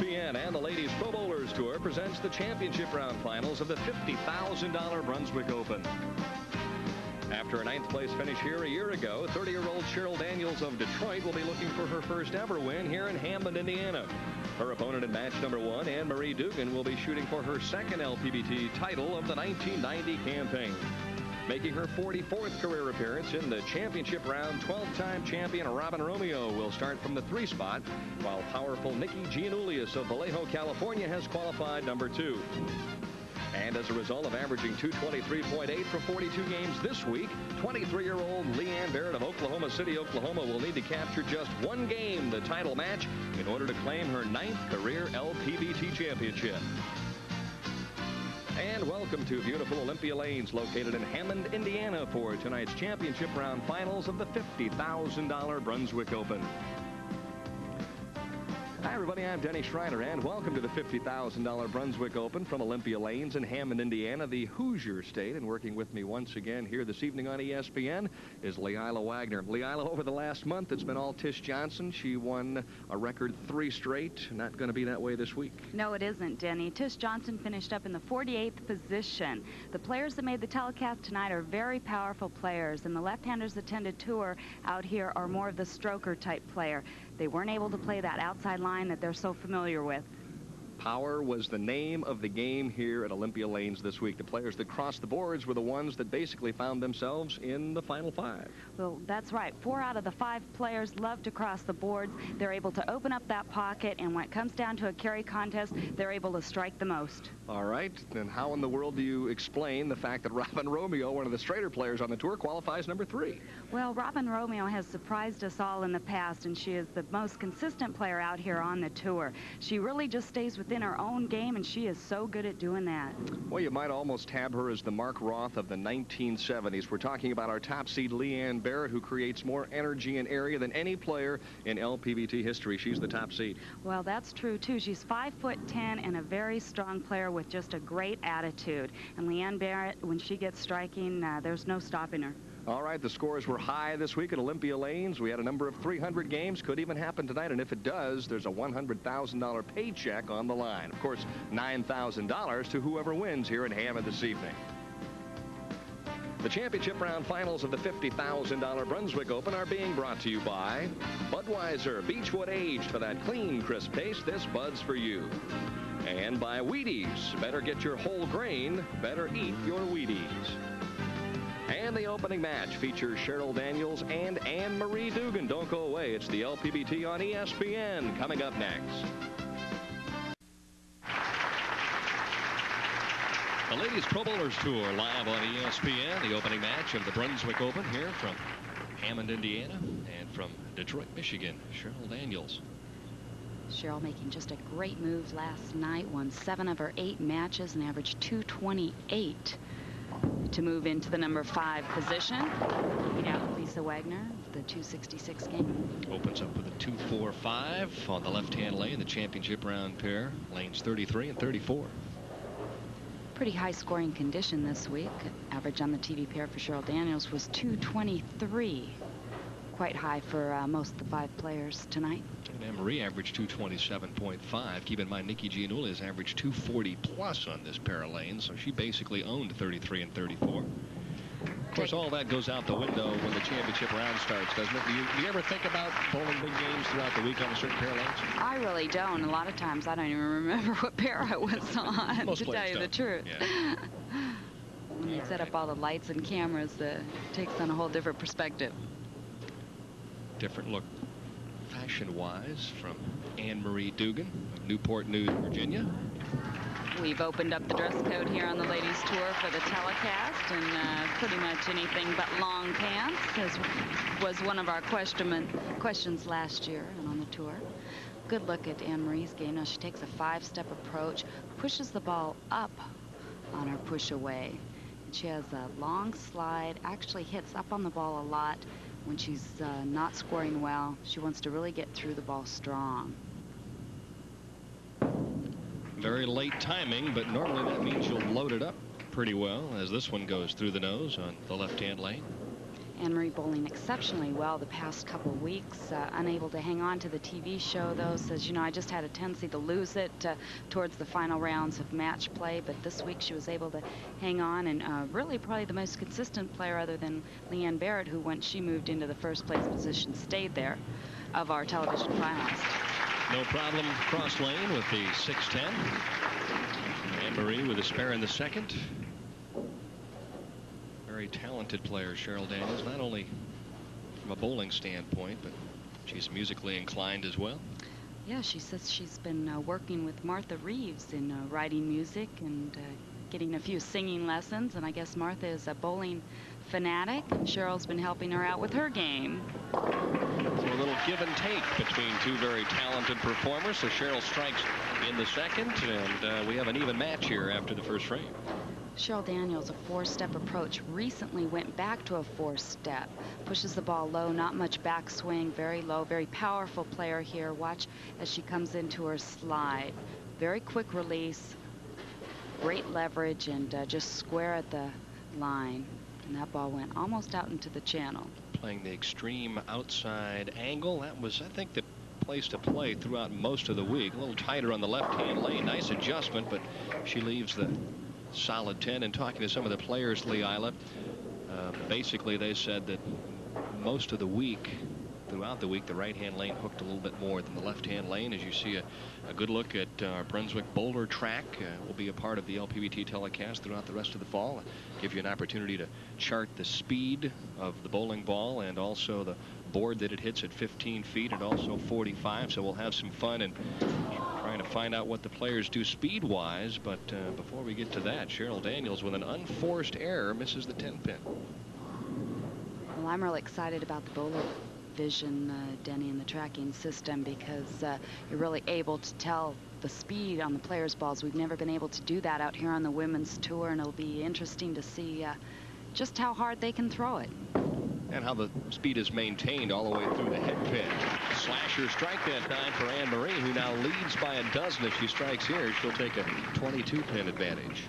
ESPN and the Ladies Pro Bowlers Tour presents the championship round finals of the $50,000 Brunswick Open. After a 9th place finish here a year ago, 30-year-old Cheryl Daniels of Detroit will be looking for her first ever win here in Hammond, Indiana. Her opponent in match number 1, Anne Marie Duggan, will be shooting for her second LPBT title of the 1990 campaign. Making her 44th career appearance in the championship round, 12-time champion Robin Romeo will start from the 3 spot, while powerful Nikki Gianulias of Vallejo, California has qualified number 2. And as a result of averaging 223.8 for 42 games this week, 23-year-old Leanne Barrette of Oklahoma City, Oklahoma will need to capture just 1 game, the title match, in order to claim her 9th career LPBT championship. And welcome to beautiful Olympia Lanes, located in Hammond, Indiana, for tonight's championship round finals of the $50,000 Brunswick Open. Hi, everybody. I'm Denny Schreiner, and welcome to the $50,000 Brunswick Open from Olympia Lanes in Hammond, Indiana, the Hoosier State. And working with me once again here this evening on ESPN is Leila Wagner. Leila, over the last month, it's been all Tish Johnson. She won a record 3 straight. Not going to be that way this week. No, it isn't, Denny. Tish Johnson finished up in the 48th position. The players that made the telecast tonight are very powerful players, and the left-handers attended tour out here are more of the stroker-type player. They weren't able to play that outside line that they're so familiar with. Power was the name of the game here at Olympia Lanes this week. The players that crossed the boards were the ones that basically found themselves in the final 5. Well, that's right. 4 out of the 5 players love to cross the boards. They're able to open up that pocket, and when it comes down to a carry contest, they're able to strike the most. All right. Then how in the world do you explain the fact that Robin Romeo, one of the straighter players on the tour, qualifies number 3? Well, Robin Romeo has surprised us all in the past, and she is the most consistent player out here on the tour. She really just stays within her own game, and she is so good at doing that. Well, you might almost tab her as the Mark Roth of the 1970s. We're talking about our top seed, Leanne Barrette, who creates more energy and area than any player in LPBT history. She's the top seed. Well, that's true, too. She's 5'10" and a very strong player with just a great attitude. And Leanne Barrette, when she gets striking, there's no stopping her. All right, the scores were high this week at Olympia Lanes. We had a number of 300 games. Could even happen tonight, and if it does, there's a $100,000 paycheck on the line. Of course, $9,000 to whoever wins here in Hammond this evening. The championship round finals of the $50,000 Brunswick Open are being brought to you by Budweiser Beechwood Aged. For that clean, crisp taste, this Bud's for you. And by Wheaties. Better get your whole grain, better eat your Wheaties. And the opening match features Cheryl Daniels and Anne Marie Duggan. Don't go away. It's the LPBT on ESPN coming up next. The Ladies Pro Bowlers Tour live on ESPN. The opening match of the Brunswick Open here from Hammond, Indiana, and from Detroit, Michigan, Cheryl Daniels. Cheryl making just a great move last night. Won 7 of her 8 matches and averaged 228. To move into the number 5 position. Beat out Lisa Wagner, the 266 game. Opens up with a 2-4-5 on the left-hand lane, the championship round pair, lanes 33 and 34. Pretty high scoring condition this week. Average on the TV pair for Cheryl Daniels was 223. Quite high for most of the 5 players tonight. And Anne Marie averaged 227.5. Keep in mind, Nikki Gianulias averaged 240 plus on this pair of lanes, so she basically owned 33 and 34. Of course, all that goes out the window when the championship round starts, doesn't it? Do you ever think about bowling big games throughout the week on a certain pair of lanes? I really don't. A lot of times I don't even remember what pair I was on, to tell you the truth. Yeah. When you set up all the lights and cameras, it takes on a whole different perspective. Different look fashion-wise from Anne Marie Duggan of Newport News, Virginia. We've opened up the dress code here on the ladies tour for the telecast, and pretty much anything but long pants was one of our questions last year and on the tour. Good look at Anne Marie's game. Now she takes a 5-step approach, pushes the ball up on her push away. And she has a long slide, actually hits up on the ball a lot. When she's not scoring well, she wants to really get through the ball strong. Very late timing, but normally that means you'll load it up pretty well as this one goes through the nose on the left-hand lane. Anne Marie bowling exceptionally well the past couple of weeks. Unable to hang on to the TV show, though. Says, you know, I just had a tendency to lose it towards the final rounds of match play. But this week she was able to hang on, and really probably the most consistent player other than Leanne Barrette, who once she moved into the first place position stayed there, of our television finalists. No problem cross lane with the 6-10. Anne Marie with a spare in the second. Very talented player, Cheryl Daniels, not only from a bowling standpoint, but she's musically inclined as well. Yeah, she says she's been working with Martha Reeves in writing music and getting a few singing lessons. And I guess Martha is a bowling fanatic, and Cheryl's been helping her out with her game. So a little give and take between two very talented performers. So Cheryl strikes in the second, and we have an even match here after the first frame. Cheryl Daniels, a four-step approach, recently went back to a four-step. Pushes the ball low, not much backswing, very low, very powerful player here. Watch as she comes into her slide. Very quick release, great leverage, and just square at the line. And that ball went almost out into the channel. Playing the extreme outside angle. That was, I think, the place to play throughout most of the week. A little tighter on the left-hand lane. Nice adjustment, but she leaves the solid 10. And talking to some of the players, Leila, basically they said that most of the week, throughout the week, the right-hand lane hooked a little bit more than the left-hand lane. As you see a good look at our Brunswick boulder track will be a part of the LPBT telecast throughout the rest of the fall. Give you an opportunity to chart the speed of the bowling ball and also the board that it hits at 15 feet and also 45. So we'll have some fun and trying to find out what the players do speed-wise. But before we get to that, Cheryl Daniels with an unforced error misses the 10-pin. Well, I'm really excited about the bowler vision, Denny, and the tracking system, because you're really able to tell the speed on the players' balls. We've never been able to do that out here on the women's tour, and it'll be interesting to see just how hard they can throw it. And how the speed is maintained all the way through the head pin. Slasher strike that time for Anne Marie, who now leads by a dozen. If she strikes here, she'll take a 22-pin advantage.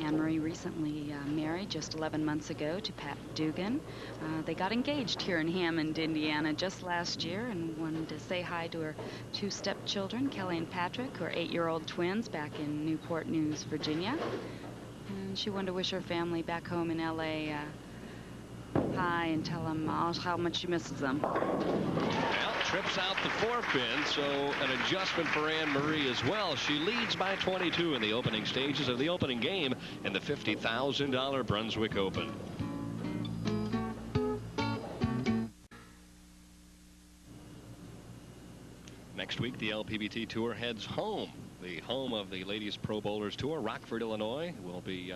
Anne Marie recently married just 11 months ago to Pat Dugan. They got engaged here in Hammond, Indiana just last year, and wanted to say hi to her two stepchildren, Kelly and Patrick, who are 8-year-old twins back in Newport News, Virginia. And she wanted to wish her family back home in L.A. Hi and tell them how much she misses them. Well, trips out the 4-pin, so an adjustment for Anne Marie as well. She leads by 22 in the opening stages of the opening game in the $50,000 Brunswick Open. Next week, the LPBT Tour heads home. The home of the Ladies Pro Bowlers Tour, Rockford, Illinois. We'll be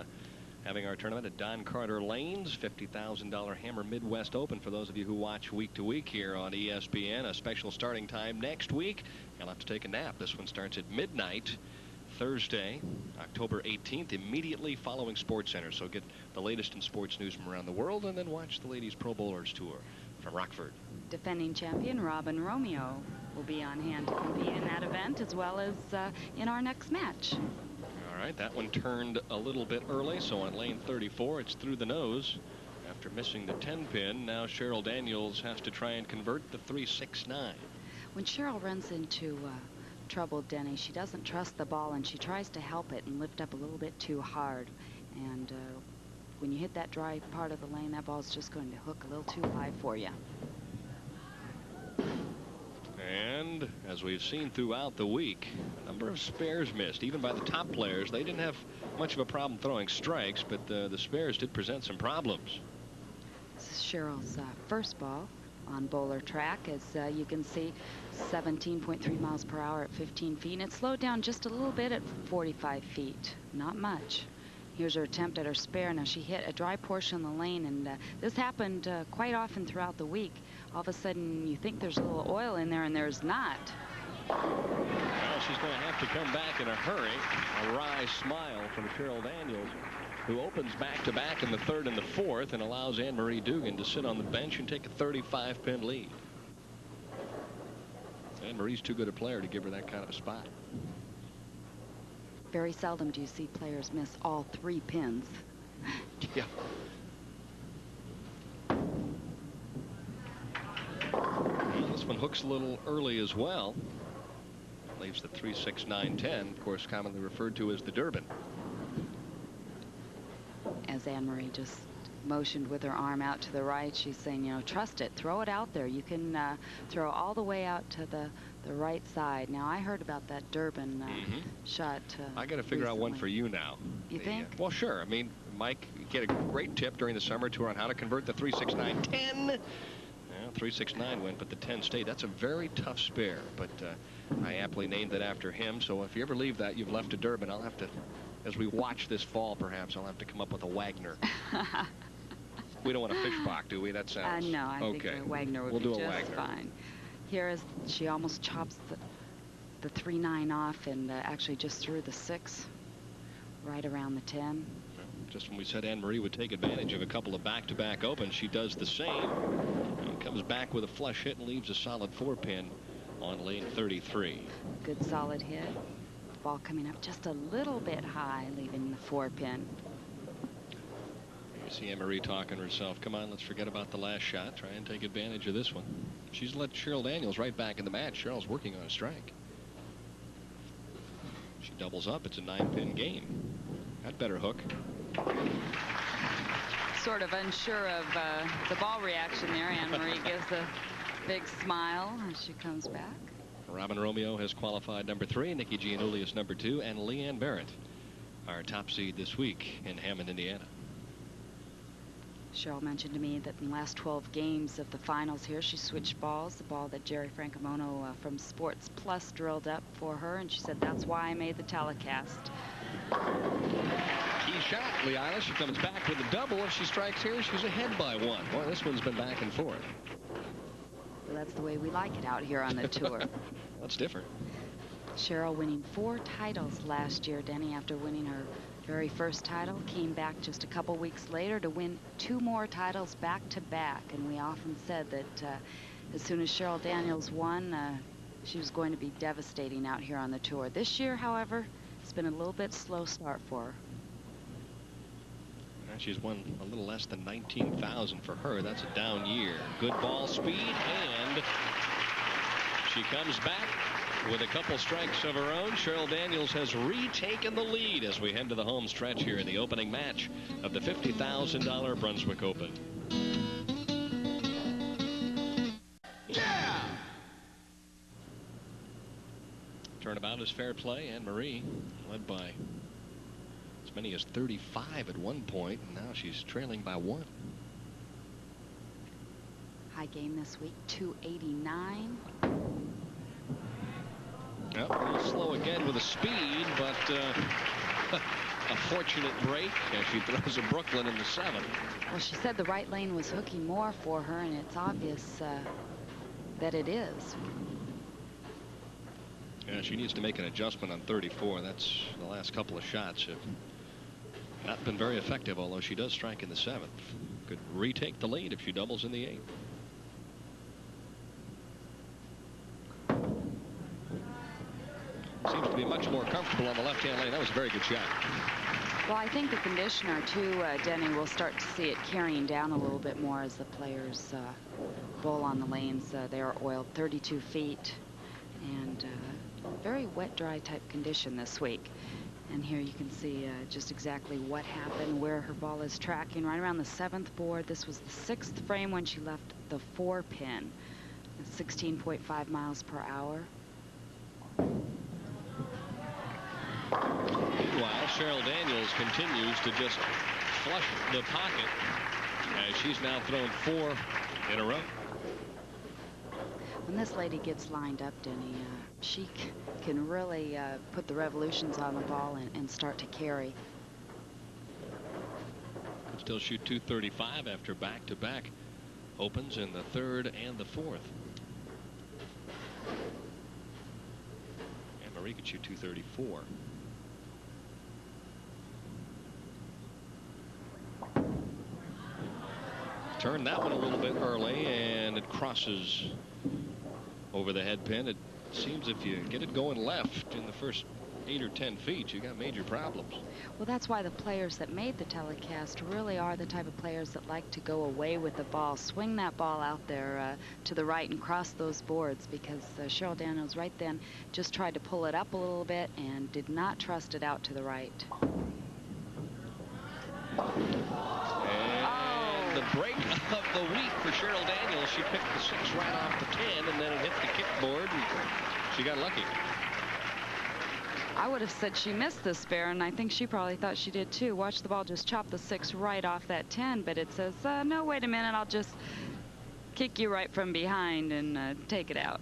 having our tournament at Don Carter Lanes, $50,000 Hammer Midwest Open for those of you who watch week to week here on ESPN. A special starting time next week. You'll have to take a nap. This one starts at midnight Thursday, October 18th, immediately following SportsCenter. So get the latest in sports news from around the world and then watch the Ladies Pro Bowlers Tour from Rockford. Defending champion Robin Romeo will be on hand to compete in that event as well as in our next match. All right, that one turned a little bit early, so on lane 34, it's through the nose. After missing the 10-pin, now Cheryl Daniels has to try and convert the 3-6-9. When Cheryl runs into trouble, Denny, she doesn't trust the ball, and she tries to help it and lift up a little bit too hard. And when you hit that dry part of the lane, that ball's just going to hook a little too high for you. And as we've seen throughout the week, a number of spares missed. Even by the top players, they didn't have much of a problem throwing strikes, but the spares did present some problems. This is Cheryl's first ball on bowler track. As you can see, 17.3 miles per hour at 15 feet. And it slowed down just a little bit at 45 feet. Not much. Here's her attempt at her spare. Now she hit a dry portion of the lane, and this happened quite often throughout the week. All of a sudden, you think there's a little oil in there, and there's not. Well, she's going to have to come back in a hurry. A wry smile from Cheryl Daniels, who opens back-to-back in the third and the fourth and allows Anne Marie Duggan to sit on the bench and take a 35-pin lead. Anne Marie's too good a player to give her that kind of a spot. Very seldom do you see players miss all 3 pins. Yeah. This one hooks a little early as well. Leaves the 3-6-9-10, of course, commonly referred to as the Durbin. As Anne Marie just motioned with her arm out to the right, she's saying, you know, trust it, throw it out there. You can throw all the way out to the right side. Now, I heard about that Durbin shot. I got to figure out one for you now. You think? Well, sure. I mean, Mike, you get a great tip during the summer tour on how to convert the 3-6-9-10. Well, 3-6-9 went, but the 10 stayed. That's a very tough spare, but I aptly named it after him. So if you ever leave that, you've left a Durbin. I'll have to, as we watch this fall, perhaps I'll have to come up with a Wagner. We don't want a fishbach, do we? That sounds no, I okay. think a Wagner would be just fine. Here is, she almost chops the 3-9 off and actually just threw the 6 right around the 10. Just when we said Anne Marie would take advantage of a couple of back-to-back opens, she does the same. And comes back with a flush hit and leaves a solid 4-pin on lane 33. Good solid hit. Ball coming up just a little bit high, leaving the 4-pin. You see Anne Marie talking to herself. Come on, let's forget about the last shot. Try and take advantage of this one. She's let Cheryl Daniels right back in the match. Cheryl's working on a strike. She doubles up. It's a 9-pin game. That better hook. Sort of unsure of the ball reaction there. Anne Marie gives a big smile as she comes back. Robin Romeo has qualified number 3, Nikki Gianulias number 2, and Leanne Barrette, our top seed this week in Hammond, Indiana. Cheryl mentioned to me that in the last 12 games of the finals here, she switched balls, the ball that Jerry Francomono from Sports Plus drilled up for her, and she said, that's why I made the telecast. Key shot, Leanne. She comes back with a double. If she strikes here, she's ahead by 1. Boy, this one's been back and forth. Well, that's the way we like it out here on the tour. That's different. Cheryl winning 4 titles last year, Denny, after winning her very first title, came back just a couple weeks later to win 2 more titles back to back. And we often said that as soon as Cheryl Daniels won, she was going to be devastating out here on the tour. This year, however, it's been a little bit slow start for her. She's won a little less than 19,000 for her. That's a down year. Good ball speed, and she comes back with a couple strikes of her own. Cheryl Daniels has retaken the lead as we head to the home stretch here in the opening match of the $50,000 Brunswick Open. Yeah! Turnabout is fair play. Anne Marie led by as many as 35 at one point, and now she's trailing by 1. High game this week, 289. Well, a little slow again with a speed, but a fortunate break as she throws a Brooklyn in the 7th. Well, she said the right lane was hooking more for her, and it's obvious that it is. Yeah, she needs to make an adjustment on 34. That's the last couple of shots have not been very effective, although she does strike in the 7th. Could retake the lead if she doubles in the 8th. Seems to be much more comfortable on the left-hand lane. That was a very good shot. Well, I think the conditioner, too, Denny, will start to see it carrying down a little bit more as the players bowl on the lanes. They are oiled 32 feet and very wet, dry type condition this week. And here you can see just exactly what happened, where her ball is tracking right around the 7th board. This was the 6th frame when she left the 4-pin at 16.5 miles per hour. Meanwhile, Cheryl Daniels continues to just flush the pocket as she's now thrown 4 in a row. When this lady gets lined up, Denny, she can really put the revolutions on the ball and start to carry. Still shoot 235 after back-to-back opens in the 3rd and the 4th. Anne Marie could shoot 234. Turn that one a little bit early, and it crosses over the head pin. It seems if you get it going left in the first 8 or 10 feet, you got major problems. Well, that's why the players that made the telecast really are the type of players that like to go away with the ball, swing that ball out there to the right and cross those boards, because Cheryl Daniels right then just tried to pull it up a little bit and did not trust it out to the right. And the break of the week for Cheryl Daniels. She picked the 6 right off the 10, and then it hit the kickboard, and she got lucky. I would have said she missed the spare, and I think she probably thought she did too. Watch the ball just chop the 6 right off that 10, but it says, no, wait a minute, I'll just kick you right from behind and take it out.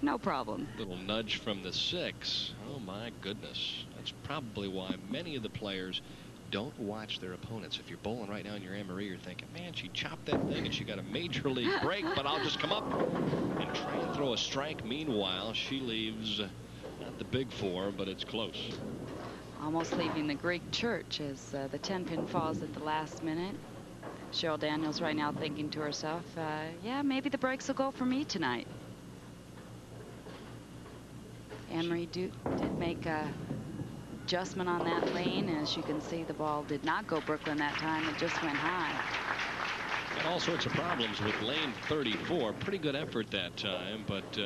No problem. Little nudge from the 6. Oh my goodness. That's probably why many of the players don't watch their opponents. If you're bowling right now in your Anne Marie, you're thinking, man, she chopped that thing and she got a major league break, but I'll just come up and try and throw a strike. Meanwhile, she leaves not the big 4, but it's close. Almost leaving the Greek church as the 10-pin falls at the last minute. Cheryl Daniels right now thinking to herself, yeah, maybe the breaks will go for me tonight. Anne Marie did make a adjustment on that lane. As you can see, the ball did not go Brooklyn that time. It just went high. Got all sorts of problems with lane 34. Pretty good effort that time, but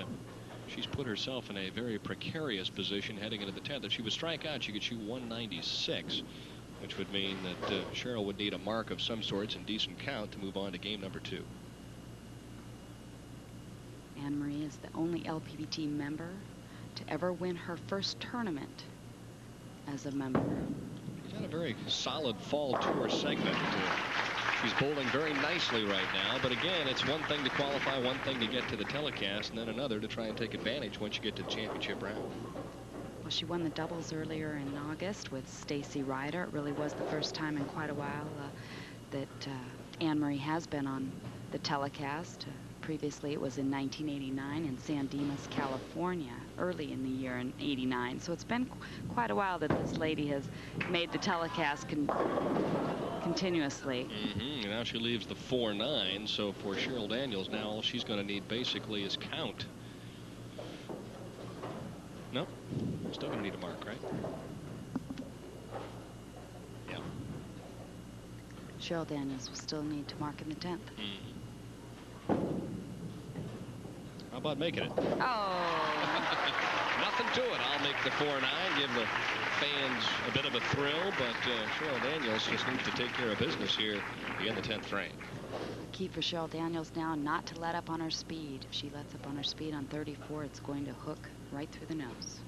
she's put herself in a very precarious position heading into the 10th. If she would strike out, she could shoot 196, which would mean that Cheryl would need a mark of some sorts and decent count to move on to game number 2. Anne Marie is the only LPBT member to ever win her first tournament as a member. She's had a very solid fall tour segment. She's bowling very nicely right now, but again, it's one thing to qualify, one thing to get to the telecast, and then another to try and take advantage once you get to the championship round. Well, she won the doubles earlier in August with Stacy Ryder. It really was the first time in quite a while that Anne Marie has been on the telecast. Previously, it was in 1989 in San Dimas, California, early in the year in '89. So it's been quite a while that this lady has made the telecast continuously. And now she leaves the 4-9. So for Cheryl Daniels, now all she's going to need basically is count. No, still going to need a mark, right? Yeah. Cheryl Daniels will still need to mark in the 10th. How about making it? Oh. Nothing to it. I'll make the 4-9, give the fans a bit of a thrill, but Cheryl Daniels just needs to take care of business here in the 10th frame. Key for Cheryl Daniels now not to let up on her speed. If she lets up on her speed on 34, it's going to hook right through the nose.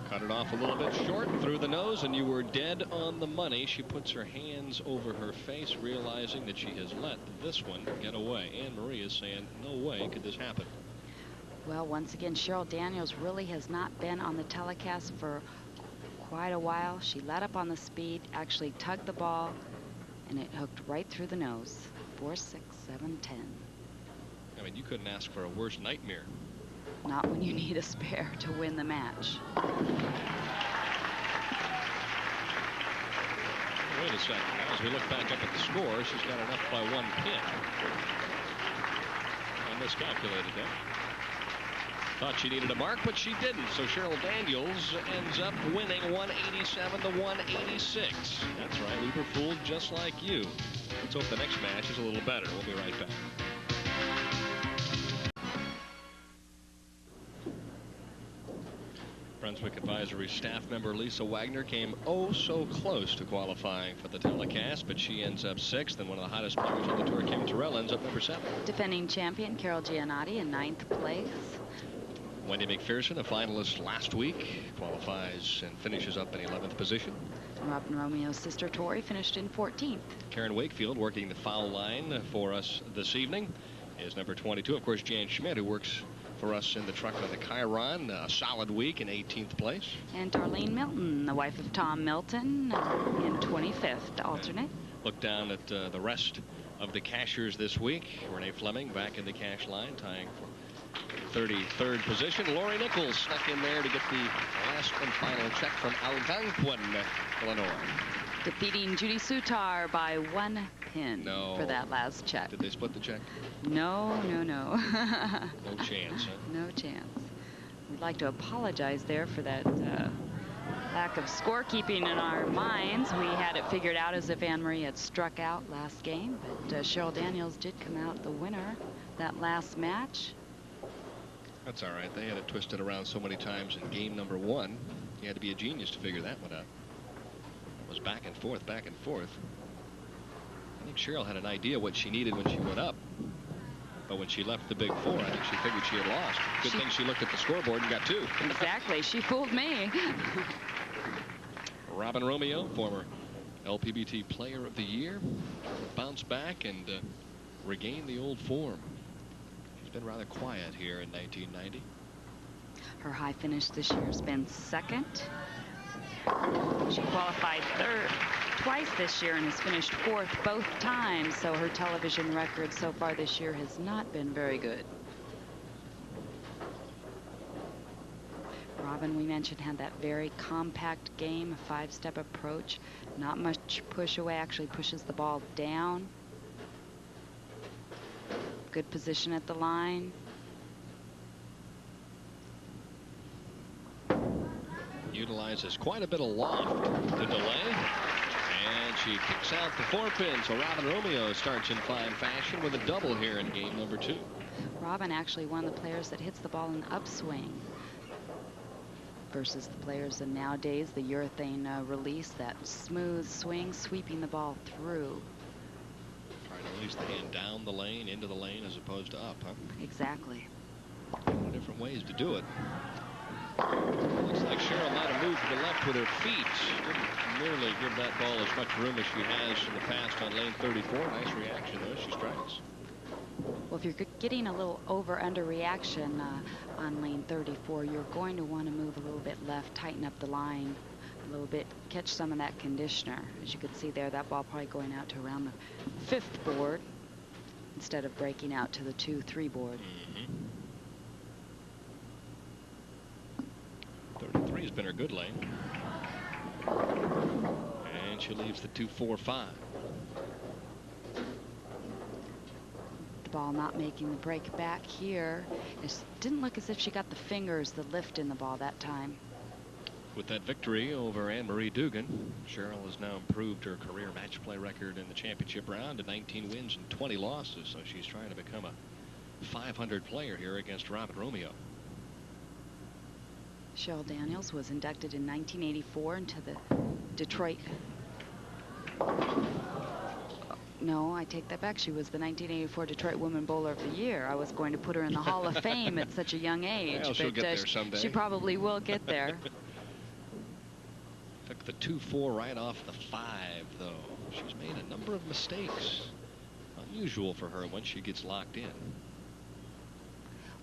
Cut it off a little bit short through the nose, and you were dead on the money. She puts her hands over her face, realizing that she has let this one get away. Anne Marie is saying, no way could this happen. Well, once again, Cheryl Daniels really has not been on the telecast for quite a while. She let up on the speed, actually tugged the ball, and it hooked right through the nose. 4, 6, 7, 10. I mean, you couldn't ask for a worse nightmare. Not when you need a spare to win the match. Wait a second. As we look back up at the score, she's got enough by 1 pin. I miscalculated that. Thought she needed a mark, but she didn't. So Cheryl Daniels ends up winning 187 to 186. That's right. We were fooled just like you. Let's hope the next match is a little better. We'll be right back. Brunswick Advisory staff member Lisa Wagner came oh so close to qualifying for the telecast, but she ends up 6th, and one of the hottest players on the tour, Kim Terrell, ends up number 7. Defending champion Carol Giannotti in 9th place. Wendy McPherson, a finalist last week, qualifies and finishes up in 11th position. Robin Romeo's sister Tori finished in 14th. Karen Wakefield working the foul line for us this evening is number 22. Of course, Jan Schmidt, who works for us in the truck on the Chiron, a solid week in 18th place. And Darlene Milton, the wife of Tom Milton, in 25th, alternate. Look down at the rest of the cashers this week. Renee Fleming back in the cash line, tying for 33rd position. Lori Nichols snuck in there to get the last and final check from Algonquin, Illinois. defeating Judy Sutar by 1 pin for that last check. Did they split the check? No, no, no. No chance, huh? No chance. We'd like to apologize there for that lack of scorekeeping in our minds. We had it figured out as if Anne Marie had struck out last game, but Cheryl Daniels did come out the winner that last match. That's all right. They had it twisted around so many times in game number 1. You had to be a genius to figure that one out. It was back and forth, back and forth. I think Cheryl had an idea what she needed when she went up. But when she left the big 4, I think she figured she had lost. Good thing she looked at the scoreboard and got 2. Exactly. She fooled me. Robin Romeo, former LPBT Player of the Year, bounced back and regained the old form. She's been rather quiet here in 1990. Her high finish this year has been 2nd. She qualified 3rd twice this year and has finished 4th both times, so her television record so far this year has not been very good. Robin, we mentioned, had that very compact game, a 5-step approach, not much push away, actually pushes the ball down. Good position at the line. Utilizes quite a bit of loft to delay. And she kicks out the 4 pin. So Robin Romeo starts in fine fashion with a double here in game number 2. Robin actually one of the players that hits the ball in upswing versus the players in nowadays the urethane release, that smooth swing, sweeping the ball through. Trying to release the hand down the lane, into the lane, as opposed to up, huh? Exactly. Different ways to do it. Looks like Cheryl might have moved to the left with her feet. Didn't nearly give that ball as much room as she has in the past on lane 34. Nice reaction, though. She strikes. Well, if you're getting a little over-under reaction on lane 34, you're going to want to move a little bit left, tighten up the line a little bit, catch some of that conditioner. As you can see there, that ball probably going out to around the 5th board instead of breaking out to the 2-3 board. 33 has been her good lane. And she leaves the 2-4-5. The ball not making the break back here. It didn't look as if she got the fingers, the lift in the ball that time. With that victory over Anne Marie Duggan, Cheryl has now improved her career match play record in the championship round to 19 wins and 20 losses. So she's trying to become a 500 player here against Robin Romeo. Cheryl Daniels was inducted in 1984 into the Detroit. No, I take that back. She was the 1984 Detroit Women Bowler of the Year. I was going to put her in the Hall of Fame at such a young age. Well, she'll get there someday. She probably will get there. Took the 2-4 right off the 5, though. She's made a number of mistakes. Unusual for her once she gets locked in.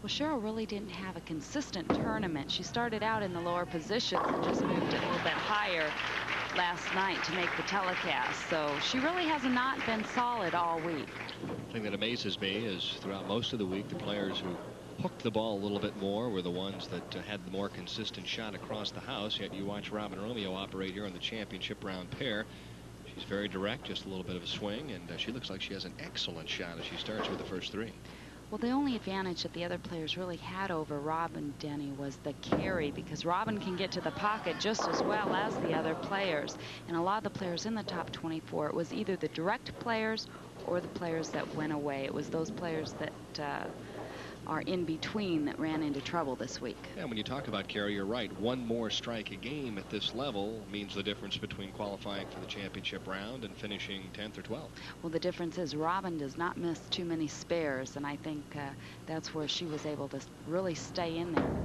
Well, Cheryl really didn't have a consistent tournament. She started out in the lower positions and just moved it a little bit higher last night to make the telecast. So she really has not been solid all week. The thing that amazes me is throughout most of the week, the players who hooked the ball a little bit more were the ones that had the more consistent shot across the house. Yet you watch Robin Romeo operate here on the championship round pair. She's very direct, just a little bit of a swing, and she looks like she has an excellent shot as she starts with the first 3. Well, the only advantage that the other players really had over Robin, Denny, was the carry, because Robin can get to the pocket just as well as the other players. And a lot of the players in the top 24, it was either the direct players or the players that went away. It was those players that are in between that ran into trouble this week. Yeah, when you talk about carry, you're right. One more strike a game at this level means the difference between qualifying for the championship round and finishing 10th or 12th. Well, the difference is Robin does not miss too many spares, and I think that's where she was able to really stay in there.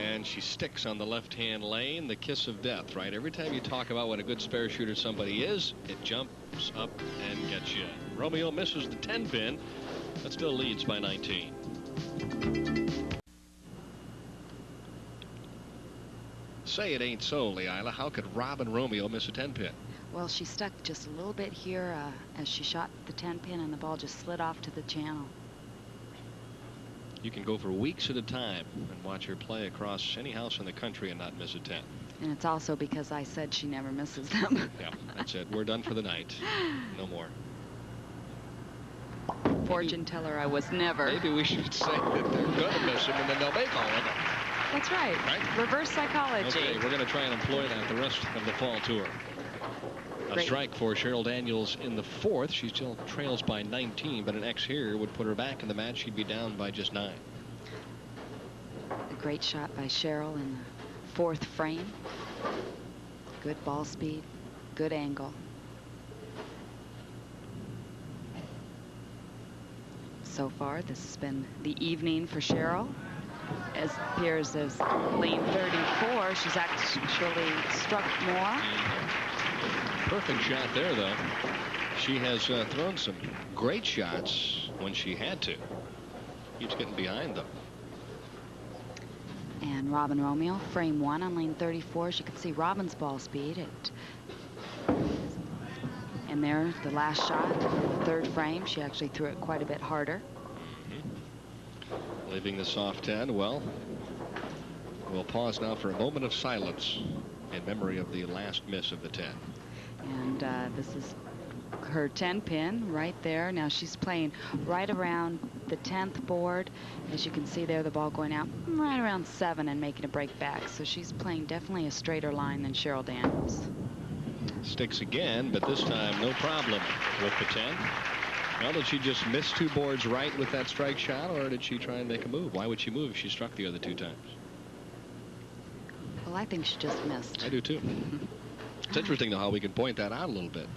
And she sticks on the left-hand lane, the kiss of death, right? Every time you talk about what a good spare shooter somebody is, it jumps up and gets you. Romeo misses the 10 pin, but still leads by 19. Say it ain't so, Leila. How could Robin Romeo miss a 10 pin? Well, she stuck just a little bit here as she shot the 10 pin, and the ball just slid off to the channel. You can go for weeks at a time and watch her play across any house in the country and not miss a 10. And it's also because I said she never misses them. Yeah, that's it. We're done for the night. No more. Fortune teller I was never. Maybe we should say that they're going to miss them and then they'll make all of them. That's right. Right? Reverse psychology. Okay, we're going to try and employ that the rest of the fall tour. A strike for Cheryl Daniels in the fourth. She still trails by 19, but an X here would put her back in the match. She'd be down by just 9. A great shot by Cheryl in the fourth frame. Good ball speed, good angle. So far, this has been the evening for Cheryl. As appears as lane 34, she's actually struck more. Perfect shot there, though. She has thrown some great shots when she had to. Keeps getting behind, though. And Robin Romeo, frame 1 on lane 34. As you can see Robin's ball speed. And there, the last shot, the third frame, she actually threw it quite a bit harder. Leaving the soft 10. Well, we'll pause now for a moment of silence in memory of the last miss of the 10. And this is her 10 pin right there. Now she's playing right around the 10th board. As you can see there, the ball going out right around 7 and making a break back. So she's playing definitely a straighter line than Cheryl Daniels. Sticks again, but this time no problem with the 10. Well, did she just miss 2 boards right with that strike shot, or did she try and make a move? Why would she move if she struck the other 2 times? Well, I think she just missed. I do too. It's interesting though how we can point that out a little bit.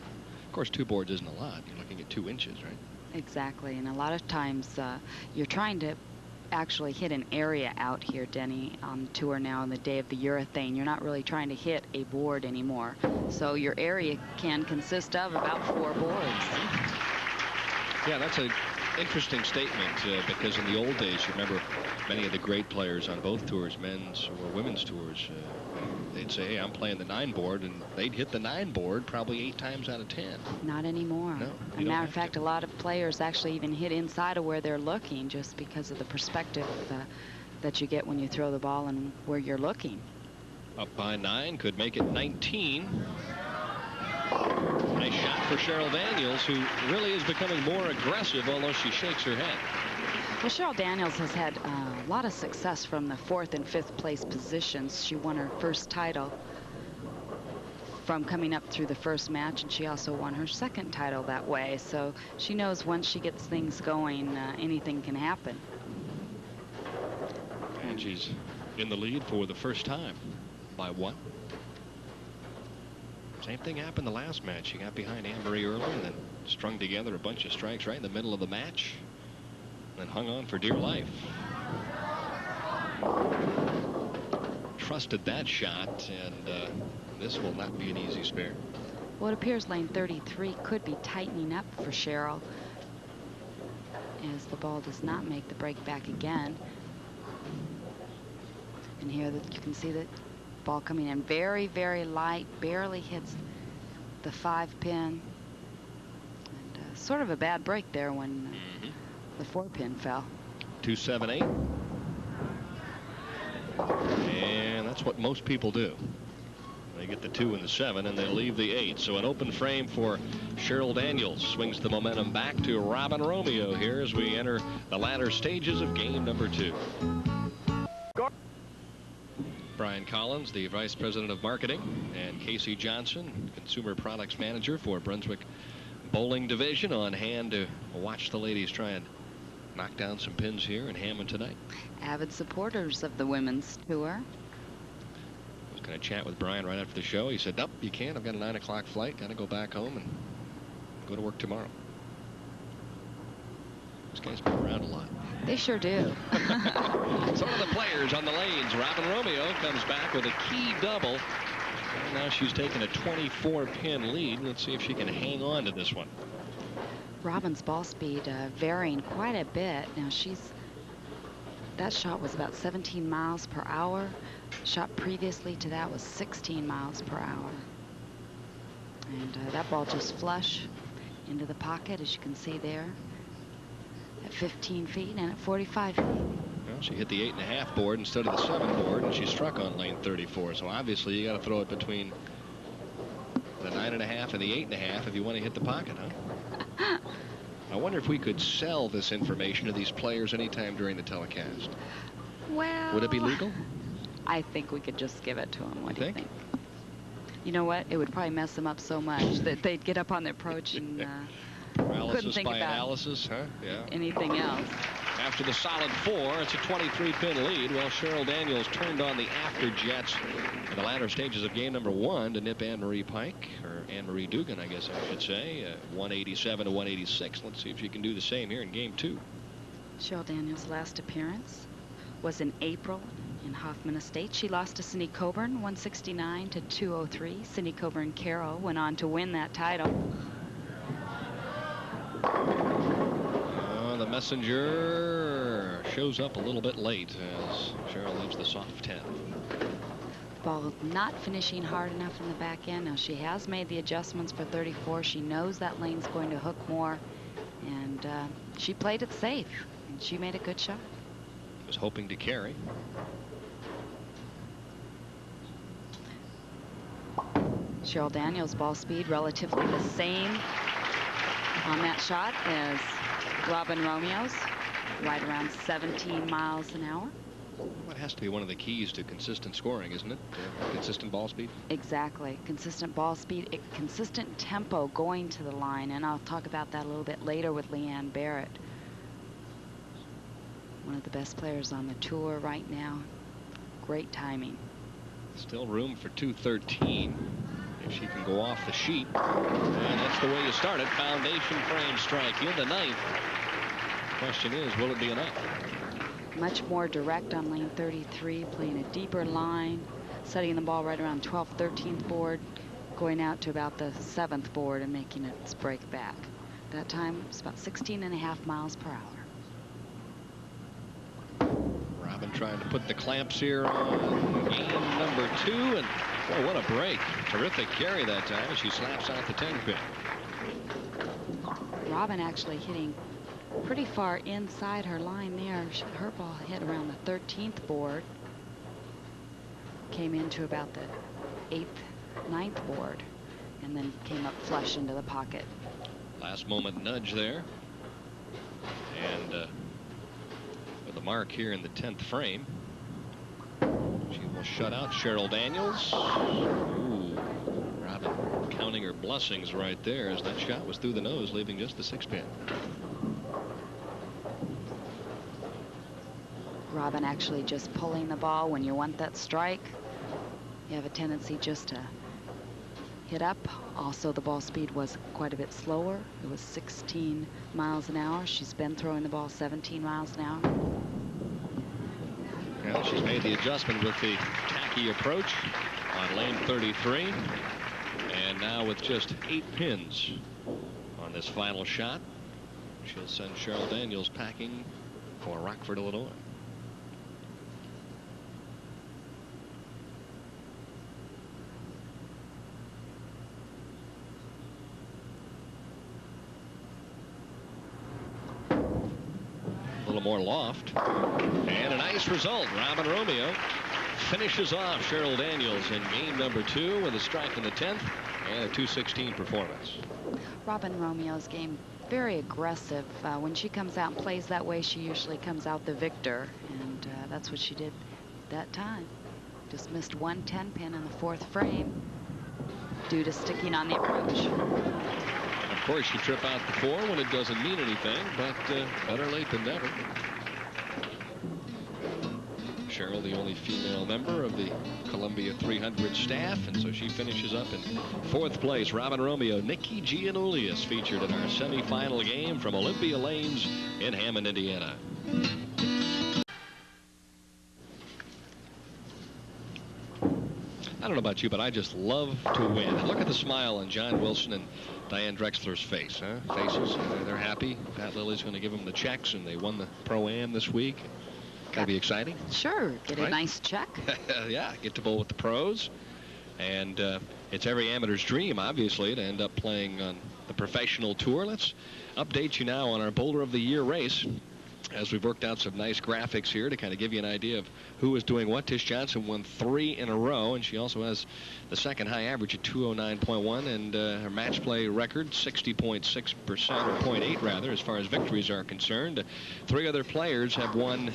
Of course, 2 boards isn't a lot. You're looking at 2 inches, right? Exactly, and a lot of times you're trying to actually hit an area out here, Denny, on the tour now on the day of the urethane. You're not really trying to hit a board anymore. So your area can consist of about 4 boards. Yeah, that's an interesting statement because in the old days, you remember many of the great players on both tours, men's or women's tours, they'd say, hey, I'm playing the 9 board, and they'd hit the 9 board probably 8 times out of 10. Not anymore. No. As a matter of fact, a lot of players actually even hit inside of where they're looking just because of the perspective that you get when you throw the ball and where you're looking. Up by 9, could make it 19. Nice shot for Cheryl Daniels, who really is becoming more aggressive, although she shakes her head. Well, Cheryl Daniels has had a lot of success from the 4th and 5th place positions. She won her first title from coming up through the first match, and she also won her second title that way. So she knows once she gets things going, anything can happen. And she's in the lead for the first time by 1. Same thing happened the last match. She got behind Anne Marie early and then strung together a bunch of strikes right in the middle of the match. And then hung on for dear life. Trusted that shot, and this will not be an easy spare. Well, it appears lane 33 could be tightening up for Cheryl as the ball does not make the break back again. And here you can see that ball coming in very, very light, barely hits the 5 pin. And sort of a bad break there when the 4 pin fell. 278. And that's what most people do. They get the 2 and the 7 and they leave the 8. So an open frame for Cheryl Daniels. Swings the momentum back to Robin Romeo here as we enter the latter stages of game number 2. Brian Collins, the Vice President of Marketing, and Casey Johnson, Consumer Products Manager for Brunswick Bowling Division, on hand to watch the ladies try and knock down some pins here in Hammond tonight. Avid supporters of the women's tour. I was going to chat with Brian right after the show. He said, nope, you can't. I've got a 9 o'clock flight. Got to go back home and go to work tomorrow. These guys move around a lot. They sure do. So are the players on the lanes. Robin Romeo comes back with a key double. And now she's taken a 24-pin lead. Let's see if she can hang on to this one. Robin's ball speed varying quite a bit. Now that shot was about 17 miles per hour. Shot previously to that was 16 miles per hour. And that ball just flush into the pocket, as you can see there, at 15 feet and at 45 feet. Well, Well, she hit the 8.5 board instead of the 7 board, and she struck on lane 34. So obviously you got to throw it between the 9.5 and the 8.5 if you want to hit the pocket, huh? I wonder if we could sell this information to these players anytime during the telecast. Well, would it be legal? I think we could just give it to them. What do you think? You know what? It would probably mess them up so much that they'd get up on their approach and couldn't think by about analysis, huh? Yeah. anything else. After the solid 4, it's a 23-pin lead. Well, Cheryl Daniels turned on the after-jets in the latter stages of game number 1 to nip Anne Marie Pike, or Anne Marie Duggan, I guess I should say, 187 to 186. Let's see if she can do the same here in game 2. Cheryl Daniels' last appearance was in April in Hoffman Estates. She lost to Cindy Coburn, 169 to 203. Cindy Coburn Carroll went on to win that title. The messenger shows up a little bit late as Cheryl leaves the soft 10. Ball not finishing hard enough in the back end. Now she has made the adjustments for 34. She knows that lane's going to hook more, and she played it safe, and she made a good shot. Was hoping to carry. Cheryl Daniels' ball speed relatively the same on that shot as Robin Romeo's, right around 17 miles an hour. That has to be one of the keys to consistent scoring, isn't it? Consistent ball speed? Exactly. Consistent ball speed, consistent tempo going to the line, and I'll talk about that a little bit later with Leanne Barrette. One of the best players on the tour right now. Great timing. Still room for 213 if she can go off the sheet. And that's the way you start it. Foundation frame strike in the 9th. Question is, will it be enough? Much more direct on lane 33, playing a deeper line, setting the ball right around 12th, 13th board, going out to about the 7th board and making its break back. That time it's about 16.5 miles per hour. Robin trying to put the clamps here on game number 2, and boy, what a break. Terrific carry that time. She slaps out the 10-pin. Robin actually hitting pretty far inside her line there. Her ball hit around the 13th board. Came into about the 8th, 9th board, and then came up flush into the pocket. Last moment nudge there. And with a mark here in the 10th frame, she will shut out Cheryl Daniels. Ooh, Robin counting her blessings right there as that shot was through the nose, leaving just the 6-pin. Robin actually just pulling the ball when you want that strike. You have a tendency just to hit up. Also, the ball speed was quite a bit slower. It was 16 miles an hour. She's been throwing the ball 17 miles an hour. Well, she's made the adjustment with the tacky approach on lane 33. And now with just 8 pins on this final shot, she'll send Cheryl Daniels packing for Rockford, Illinois. More loft, and a nice result. Robin Romeo finishes off Cheryl Daniels in game number 2 with a strike in the 10th and a 216 performance. Robin Romeo's game very aggressive. When she comes out and plays that way, she usually comes out the victor, and that's what she did that time. Just missed one 10-pin in the 4th frame due to sticking on the approach. Of course, you trip out the 4 when it doesn't mean anything, but better late than never. Cheryl, the only female member of the Columbia 300 staff, and so she finishes up in 4th place. Robin Romeo, Nikki Gianulias featured in our semifinal game from Olympia Lanes in Hammond, Indiana. I don't know about you, but I just love to win. And look at the smile on John Wilson and Diane Drexler's face, huh? Faces. They're happy. Pat Lilly's going to give them the checks, and they won the Pro-Am this week. Got to be exciting. Sure. Get right? A nice check. Yeah, get to bowl with the pros. And it's every amateur's dream, obviously, to end up playing on the professional tour. Let's update you now on our Bowler of the Year race. as we've worked out some nice graphics here to kind of give you an idea of who is doing what. Tish Johnson won 3 in a row, and she also has the second high average at 209.1, and her match play record 60.6%, or 0.8 rather, as far as victories are concerned. 3 other players have won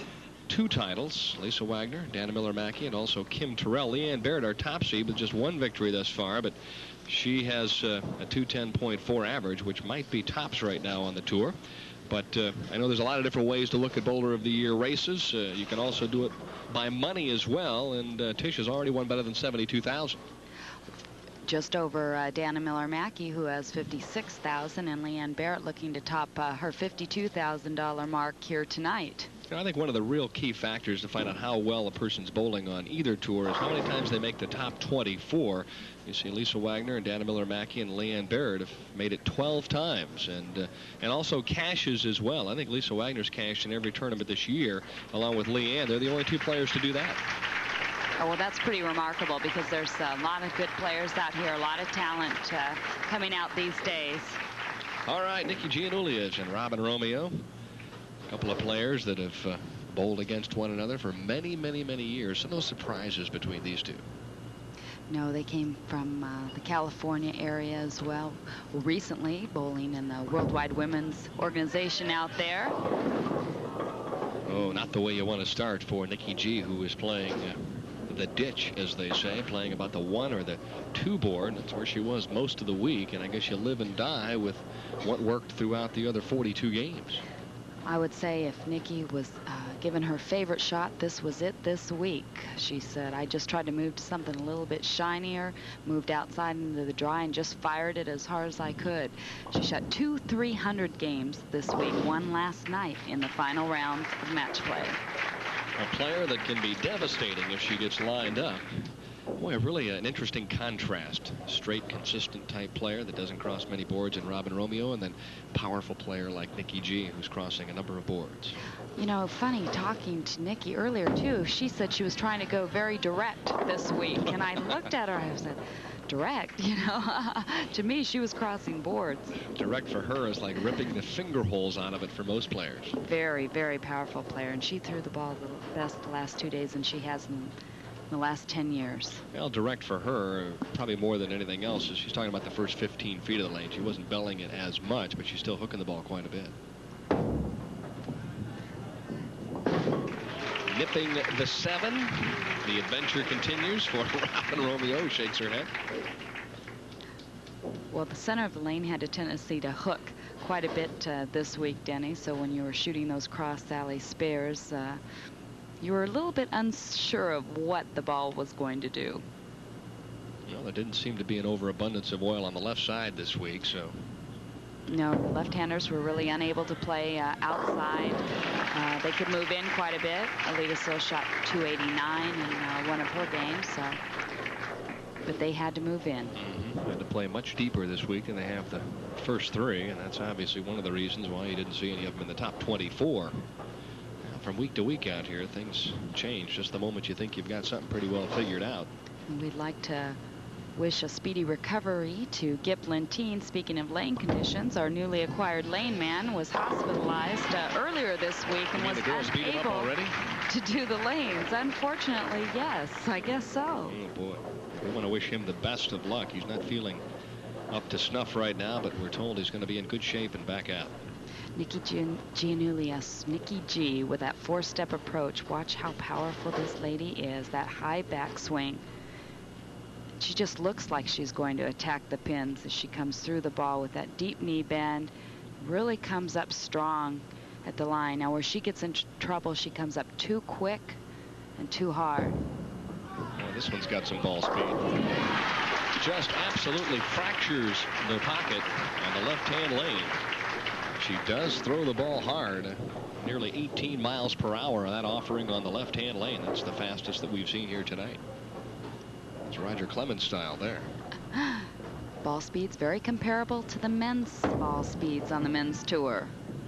2 titles: Lisa Wagner, Dana Miller-Mackey, and also Kim Terrell. Leanne Barrette, our top seed, with just 1 victory thus far, but she has a 210.4 average, which might be tops right now on the tour. But I know there's a lot of different ways to look at Bowler of the Year races. You can also do it by money as well, and Tish has already won better than $72,000. Just over Dana Miller-Mackey, who has $56,000, and Leanne Barrette looking to top her $52,000 mark here tonight. I think one of the real key factors to find out how well a person's bowling on either tour is how many times they make the top 24. You see Lisa Wagner and Dana Miller-Mackey and Leanne Barrette have made it 12 times, and also cashes as well. I think Lisa Wagner's cashed in every tournament this year, along with Leanne. They're the only 2 players to do that. Oh, well, that's pretty remarkable, because there's a lot of good players out here, a lot of talent coming out these days. All right, Nikki Gianulias and Robin Romeo. A couple of players that have bowled against one another for many, many, many years. So no surprises between these 2. No, they came from the California area as well. Recently, bowling in the Worldwide Women's Organization out there. Oh, not the way you want to start for Nikki G, who is playing the ditch, as they say, playing about the 1 or the 2 board. That's where she was most of the week, and I guess you live and die with what worked throughout the other 42 games. I would say if Nikki was given her favorite shot, this was it this week. She said, I just tried to move to something a little bit shinier, moved outside into the dry, and just fired it as hard as I could. She shot 2 300 games this week, 1 last night in the final round of match play. A player that can be devastating if she gets lined up. Boy, really an interesting contrast. Straight, consistent type player that doesn't cross many boards in Robin Romeo, and then powerful player like Nikki G, who's crossing a number of boards. You know, funny, talking to Nikki earlier, too, she said she was trying to go very direct this week. And I looked at her, I said, direct, you know? To me, she was crossing boards. Direct for her is like ripping the finger holes out of it for most players. Very, very powerful player. And she threw the ball the best the last 2 days than she has in the last 10 years. Well, direct for her, probably more than anything else, is she's talking about the first 15 feet of the lane. She wasn't belling it as much, but she's still hooking the ball quite a bit. Nipping the 7. The adventure continues for Robin Romeo, shakes her head. Well, the center of the lane had a tendency to hook quite a bit this week, Denny. So when you were shooting those cross alley spares, you were a little bit unsure of what the ball was going to do. Well, there didn't seem to be an overabundance of oil on the left side this week, so. No, left-handers were really unable to play outside. They could move in quite a bit. Alita still shot 289 in one of her games, so. But they had to move in. Had to play much deeper this week than they have the first 3, and that's obviously one of the reasons why you didn't see any of them in the top 24. From week to week out here, things change just the moment you think you've got something pretty well figured out. And we'd like to wish a speedy recovery to Gip Lentine. Speaking of lane conditions, our newly acquired lane man was hospitalized earlier this week and was unable to do the lanes. Unfortunately, yes, I guess so. Oh, boy. We want to wish him the best of luck. He's not feeling up to snuff right now, but we're told he's going to be in good shape and back out. Nikki Gianulias, Nikki G, with that 4-step approach. Watch how powerful this lady is. That high backswing. She just looks like she's going to attack the pins as she comes through the ball with that deep knee bend. Really comes up strong at the line. Now, where she gets in trouble, she comes up too quick and too hard. Well, this one's got some ball speed. Just absolutely fractures the pocket on the left-hand lane. She does throw the ball hard, nearly 18 miles per hour on that offering on the left-hand lane. That's the fastest that we've seen here tonight. It's Roger Clemens style there. Ball speeds very comparable to the men's ball speeds on the men's tour.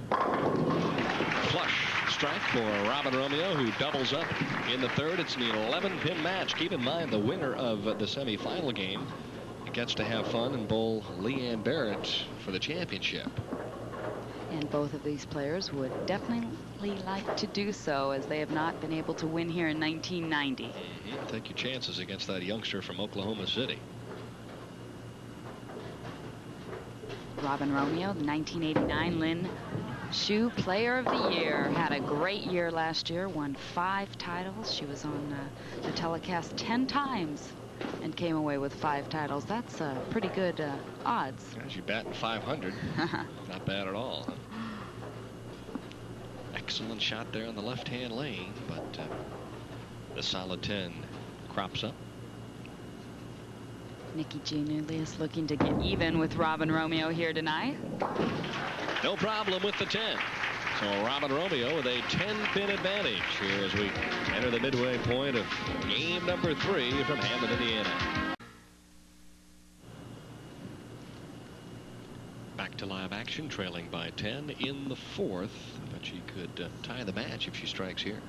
Flush strike for Robin Romeo, who doubles up in the 3rd. It's an 11-pin match. Keep in mind the winner of the semifinal game gets to have fun and bowl Leanne Barrette for the championship. And both of these players would definitely likely like to do so, as they have not been able to win here in 1990. Take your chances against that youngster from Oklahoma City. Robin Romeo, the 1989 Lynn Shoe Player of the Year, had a great year last year, won 5 titles. She was on the telecast 10 times and came away with 5 titles. That's pretty good odds. Yeah, she batting 500. Not bad at all. Huh? Excellent shot there on the left-hand lane, but the solid 10 crops up. Nikki Gianulias looking to get even with Robin Romeo here tonight. No problem with the 10. So Robin Romeo with a 10-pin advantage here as we enter the midway point of game number 3 from Hammond, Indiana. Back to live action, trailing by 10 in the 4th, but she could tie the match if she strikes here.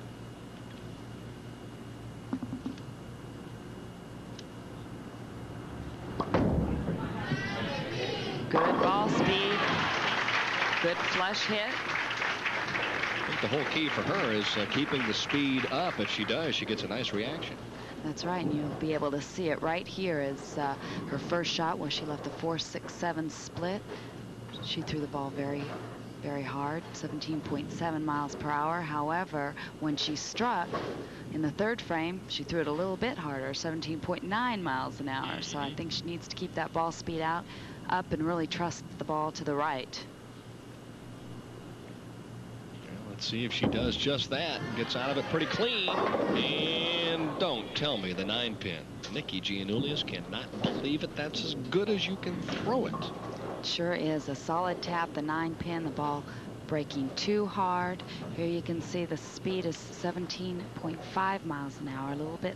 Good ball speed. Good flush hit. I think the whole key for her is keeping the speed up. If she does, she gets a nice reaction. That's right, and you'll be able to see it right here as her first shot where she left a 4.67 split. She threw the ball very, very hard, 17.7 miles per hour. However, when she struck in the 3rd frame, she threw it a little bit harder, 17.9 miles an hour. So I think she needs to keep that ball speed up and really trust the ball to the right. Let's see if she does just that. Gets out of it pretty clean. And don't tell me the 9-pin. Nikki Gianulias cannot believe it. That's as good as you can throw it. Sure is a solid tap, the 9-pin, the ball breaking too hard. Here you can see the speed is 17.5 miles an hour, a little bit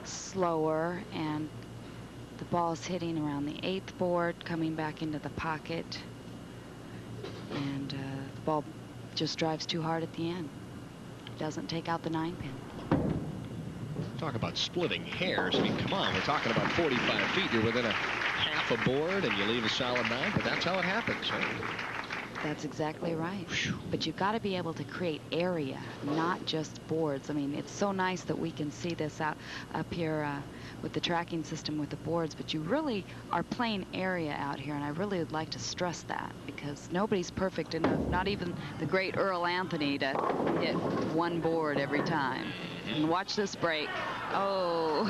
slower, and the ball is hitting around the 8th board, coming back into the pocket, and the ball just drives too hard at the end. Doesn't take out the 9-pin. Talk about splitting hairs. I mean, come on, we're talking about 45 feet. You're within a half a board and you leave a solid 9, but that's how it happens, right? That's exactly right. But you've got to be able to create area, not just boards. I mean, it's so nice that we can see this up here with the tracking system with the boards, but you really are playing area out here, and I really would like to stress that, because nobody's perfect enough, not even the great Earl Anthony, to hit one board every time. And watch this break. Oh.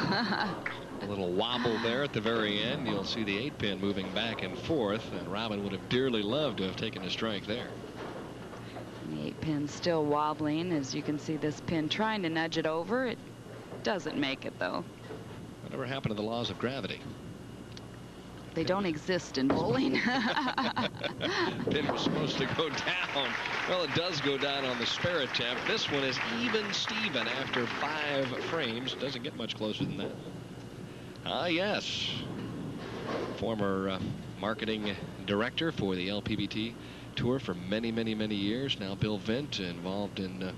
A little wobble there at the very end. You'll see the 8-pin moving back and forth, and Robin would have dearly loved to have taken a strike there. And the 8-pin still wobbling, as you can see this pin trying to nudge it over. It doesn't make it, though. Whatever happened to the laws of gravity? They don't exist in bowling. Pin was supposed to go down. Well, it does go down on the spare attempt. This one is even Steven after 5 frames. Doesn't get much closer than that. Ah, yes. Former marketing director for the LPBT tour for many, many, many years. Now Bill Vint, involved in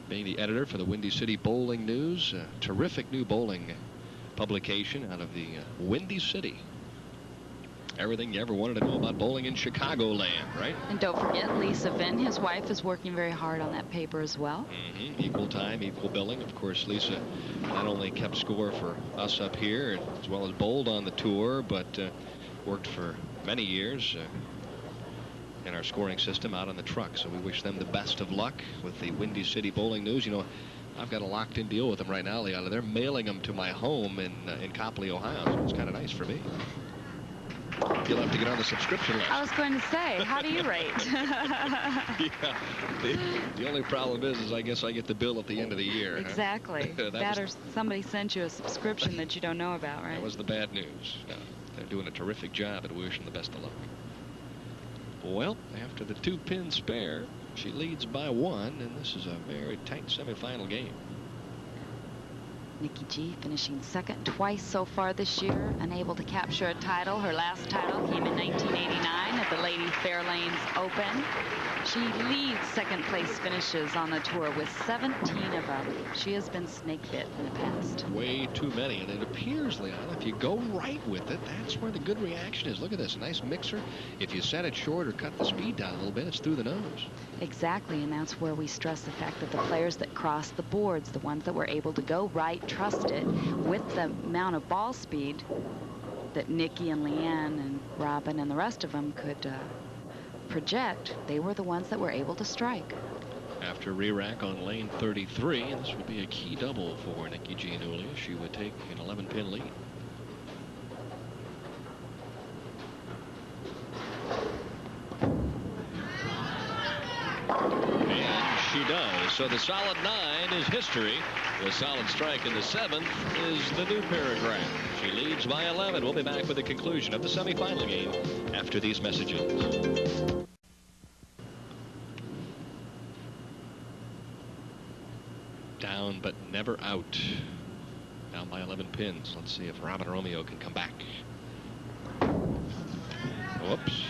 being the editor for the Windy City Bowling News. A terrific new bowling publication out of the Windy City. Everything you ever wanted to know about bowling in Chicagoland, right? And don't forget, Lisa Vint, his wife, is working very hard on that paper as well. Equal time, equal billing. Of course, Lisa not only kept score for us up here, as well as bowled on the tour, but worked for many years in our scoring system out on the truck. So we wish them the best of luck with the Windy City Bowling News. You know, I've got a locked-in deal with them right now, Leanne. They're mailing them to my home in Copley, Ohio. So it's kind of nice for me. You'll have to get on the subscription list. I was going to say, how do you rate? Yeah. The only problem is I guess I get the bill at the end of the year. Exactly. Huh? That or somebody sent you a subscription that you don't know about, right? That was the bad news. No, they're doing a terrific job, and we wish them the best of luck. Well, after the 2-pin spare, she leads by 1, and this is a very tight semifinal game. Nikki G finishing second twice so far this year, unable to capture a title. Her last title came in 1989 at the Ladies Fairlanes Open. She leads second place finishes on the tour with 17 of them. She has been snake bit in the past. Way too many, and it appears, Leanne, if you go right with it, that's where the good reaction is. Look at this, nice mixer. If you set it short or cut the speed down a little bit, it's through the nose. Exactly, and that's where we stress the fact that the players that cross the boards, the ones that were able to go right, trust it, with the amount of ball speed that Nikki and Leanne and Robin and the rest of them could project, they were the ones that were able to strike. After re-rack on lane 33, this would be a key double for Nikki Gianulias. She would take an 11-pin lead. And she does. So the solid 9 is history. The solid strike in the 7th is the new paragraph. She leads by 11. We'll be back with the conclusion of the semifinal game after these messages. Down but never out. Down by 11 pins. Let's see if Robin Romeo can come back. Whoops.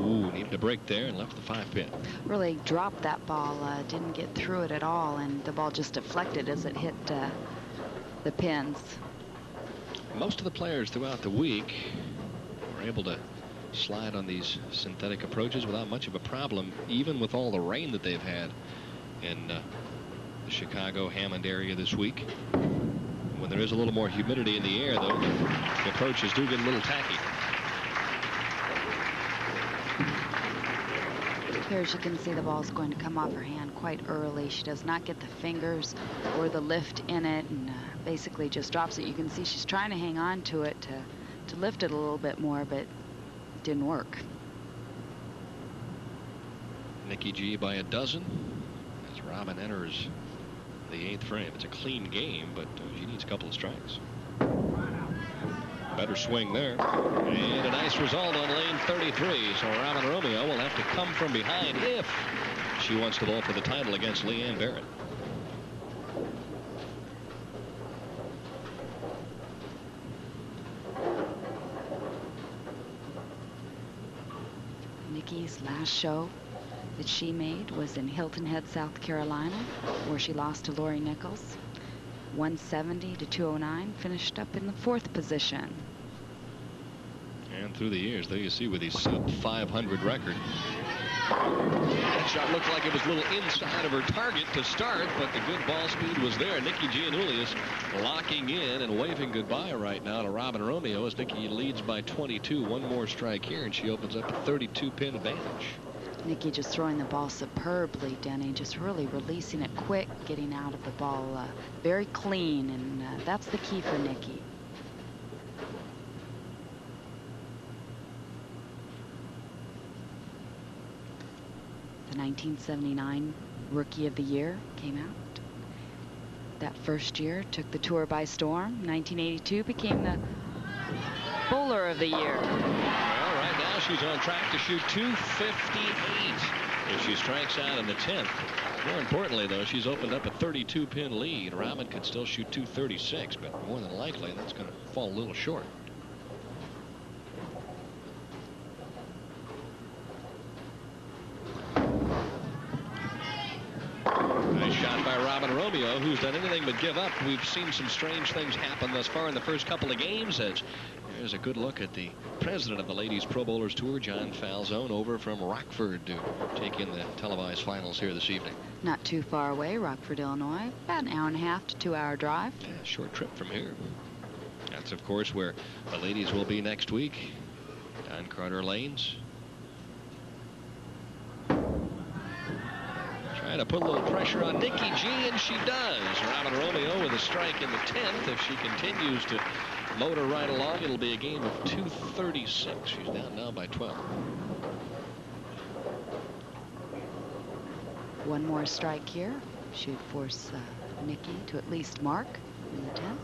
Ooh, needed a break there and left the 5-pin. Really dropped that ball, didn't get through it at all, and the ball just deflected as it hit the pins. Most of the players throughout the week were able to slide on these synthetic approaches without much of a problem, even with all the rain that they've had in the Chicago Hammond area this week. When there is a little more humidity in the air, though, the approaches do get a little tacky. Here, as you can see, the ball's going to come off her hand quite early. She does not get the fingers or the lift in it, and basically just drops it. You can see she's trying to hang on to it to lift it a little bit more, but it didn't work. Nikki G by a dozen as Robin enters the 8th frame. It's a clean game, but she needs a couple of strikes. Better swing there. And a nice result on lane 33. So Robin Romeo will have to come from behind if she wants to bowl for the title against Leanne Barrette. Nikki's last show that she made was in Hilton Head, South Carolina, where she lost to Lori Nichols. 170 to 209, finished up in the 4th position. And through the years, there you see with these sub-500 record. That shot looked like it was a little inside of her target to start, but the good ball speed was there. Nikki Gianulias locking in and waving goodbye right now to Robin Romeo as Nikki leads by 22. One more strike here, and she opens up a 32-pin advantage. Nikki just throwing the ball superbly, Denny, just really releasing it quick, getting out of the ball very clean, and that's the key for Nikki. The 1979 Rookie of the Year came out. That first year took the tour by storm. 1982 became the Bowler of the Year. Well, right now she's on track to shoot 258 if she strikes out in the 10th. More importantly, though, she's opened up a 32-pin lead. Robin could still shoot 236, but more than likely that's going to fall a little short. Nice shot by Robin Romeo, who's done anything but give up. We've seen some strange things happen thus far in the first couple of games. As there's a good look at the president of the Ladies Pro Bowlers Tour, John Falzone, over from Rockford to take in the televised finals here this evening. Not too far away, Rockford, Illinois. About an hour and a half to 2-hour drive. Yeah, short trip from here. That's, of course, where the ladies will be next week. Don Carter Lanes. Trying to put a little pressure on Nikki G, and she does. Robin Romeo with a strike in the 10th. If she continues to motor right along, it'll be a game of 236. She's down now by 12. One more strike here should force Nikki to at least mark in the 10th.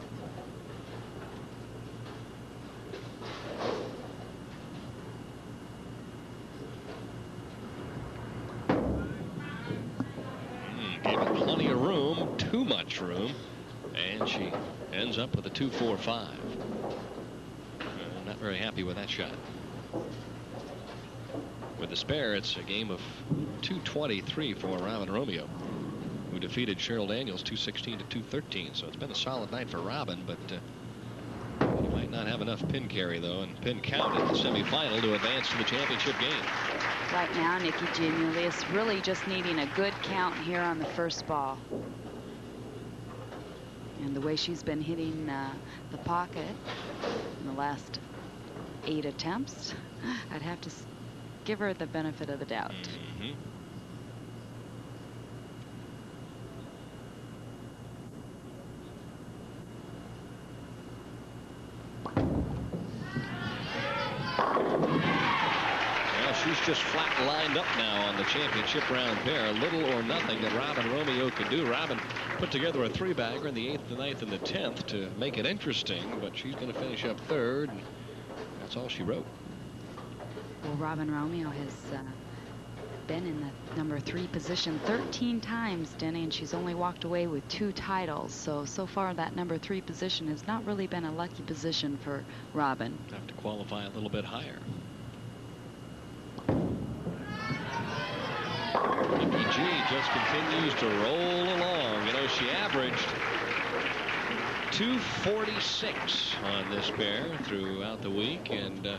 Gave her plenty of room, too much room, and she ends up with a 245. Not very happy with that shot. With the spare, it's a game of 223 for Robin Romeo, who defeated Cheryl Daniels 216 to 213. So it's been a solid night for Robin, but she might not have enough pin carry, though, and pin count in the semifinal to advance to the championship game. Right now, Nikki Gianulias really just needing a good count here on the first ball. And the way she's been hitting the pocket in the last 8 attempts, I'd have to give her the benefit of the doubt. Mm-hmm. She's just flat lined up now on the championship round pair. Little or nothing that Robin Romeo can do. Robin put together a 3-bagger in the 8th, the 9th, and the 10th to make it interesting, but she's going to finish up 3rd. And that's all she wrote. Well, Robin Romeo has been in the number 3 position 13 times, Denny, and she's only walked away with 2 titles. So far that number 3 position has not really been a lucky position for Robin. Have to qualify a little bit higher. Nikki G just continues to roll along. You know, she averaged 246 on this pair throughout the week, and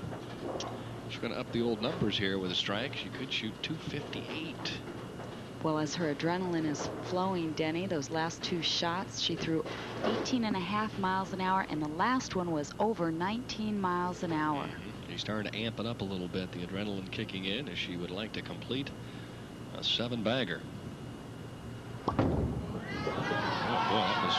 she's going to up the old numbers here with a strike. She could shoot 258. Well, as her adrenaline is flowing, Denny, those last 2 shots, she threw 18.5 miles an hour, and the last one was over 19 miles an hour. She's starting to amp it up a little bit, the adrenaline kicking in, as she would like to complete a 7-bagger. Oh, boy, that was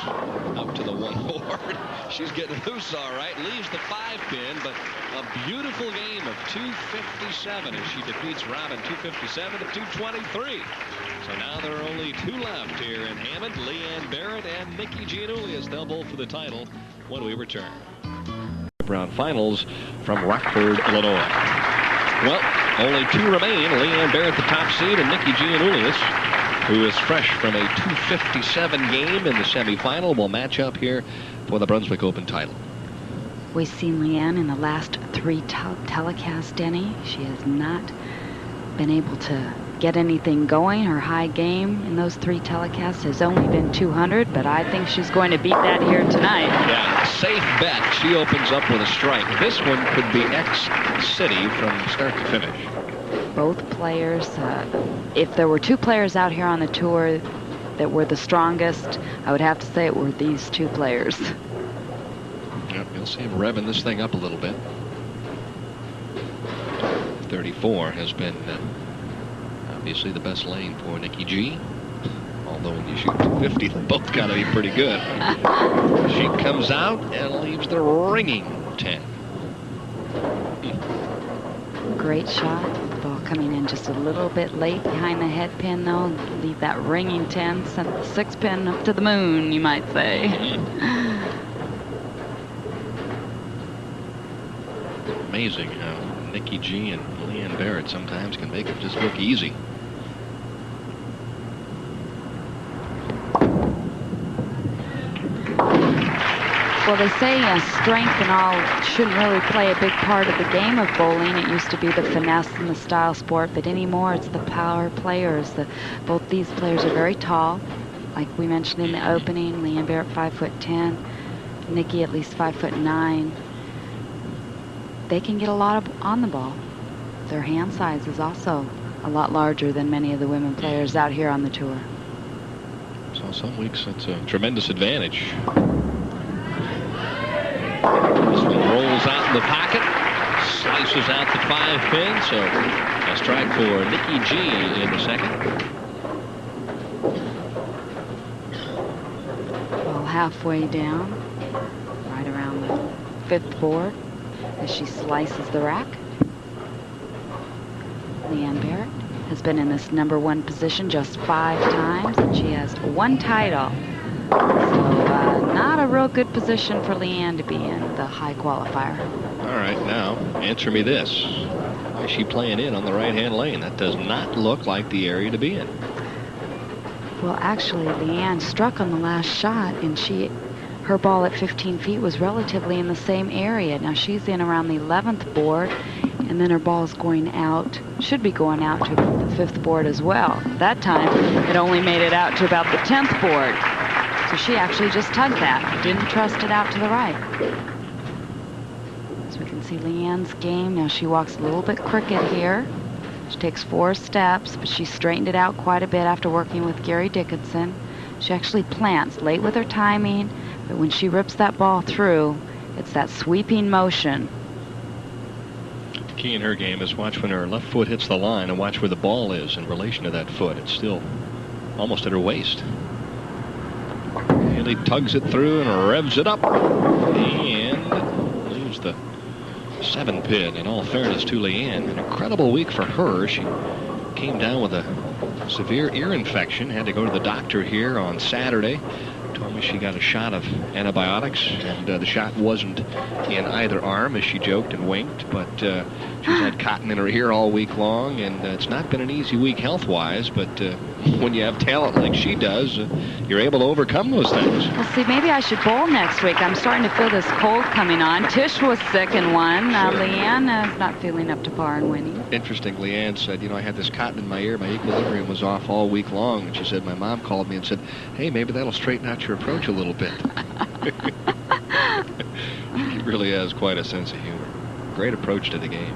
up to the 1 board. She's getting loose all right. Leaves the 5-pin, but a beautiful game of 257 as she defeats Robin 257 to 223. So now there are only 2 left here in Hammond, Leanne Barrette and Nikki Gianulias. They'll bowl for the title when we return. Round finals from Rockford, Illinois. Well, only 2 remain. Leanne Barrette, the top seed, and Nikki Gianulias, who is fresh from a 257 game in the semifinal, will match up here for the Brunswick Open title. We've seen Leanne in the last 3 telecasts, Denny. She has not been able to get anything going. Her high game in those 3 telecasts has only been 200, but I think she's going to beat that here tonight. Yeah, safe bet. She opens up with a strike. This one could be X-City from start to finish. Both players, if there were 2 players out here on the tour that were the strongest, I would have to say it were these 2 players. Yep, you'll see him revving this thing up a little bit. 34 has been obviously the best lane for Nikki G. Although when you shoot 250, they both got to be pretty good. She comes out and leaves the ringing 10. Great shot. Ball coming in just a little bit late behind the head pin, though. Leave that ringing 10. Sent the 6-pin up to the moon, you might say. Amazing how Nikki G and Leanne Barrette sometimes can make it just look easy. Well, they say strength and all shouldn't really play a big part of the game of bowling. It used to be the finesse and the style sport, but anymore it's the power players. Both these players are very tall, like we mentioned in the opening. Leanne Barrette 5'10", Nikki at least 5'9". They can get a lot on the ball. Their hand size is also a lot larger than many of the women players out here on the tour. So some weeks it's a tremendous advantage. This one rolls out in the pocket, slices out the 5-pin, so a strike for Nikki G in the second. Well, halfway down, right around the 5th board, as she slices the rack. Leanne Barrette has been in this number 1 position just 5 times, and she has 1 title. So not a real good position for Leanne to be in, the high qualifier. All right, now answer me this. Why is she playing in on the right-hand lane? That does not look like the area to be in. Well, actually, Leanne struck on the last shot, and her ball at 15 feet was relatively in the same area. Now she's in around the 11th board, and then her ball's going out, should be going out to the 5th board as well. That time, it only made it out to about the 10th board. So she actually just tugged that, didn't trust it out to the right. So we can see Leanne's game. Now she walks a little bit crooked here. She takes 4 steps, but she straightened it out quite a bit after working with Gary Dickinson. She actually plants late with her timing, but when she rips that ball through, it's that sweeping motion. The key in her game is watch when her left foot hits the line and watch where the ball is in relation to that foot. It's still almost at her waist. Haley tugs it through and revs it up and leaves the 7-pin. In all fairness to Leanne, an incredible week for her. She came down with a severe ear infection, had to go to the doctor here on Saturday. Told me she got a shot of antibiotics, and the shot wasn't in either arm, as she joked and winked, but she's had cotton in her ear all week long, and it's not been an easy week health-wise, but when you have talent like she does, you're able to overcome those things. Well, see, maybe I should bowl next week. I'm starting to feel this cold coming on. Tish was sick and won. Sure. Leanne is not feeling up to par and winning. Interesting, Leanne said, you know, I had this cotton in my ear. My equilibrium was off all week long. And she said, my mom called me and said, hey, maybe that'll straighten out your approach a little bit. She really has quite a sense of humor. Great approach to the game.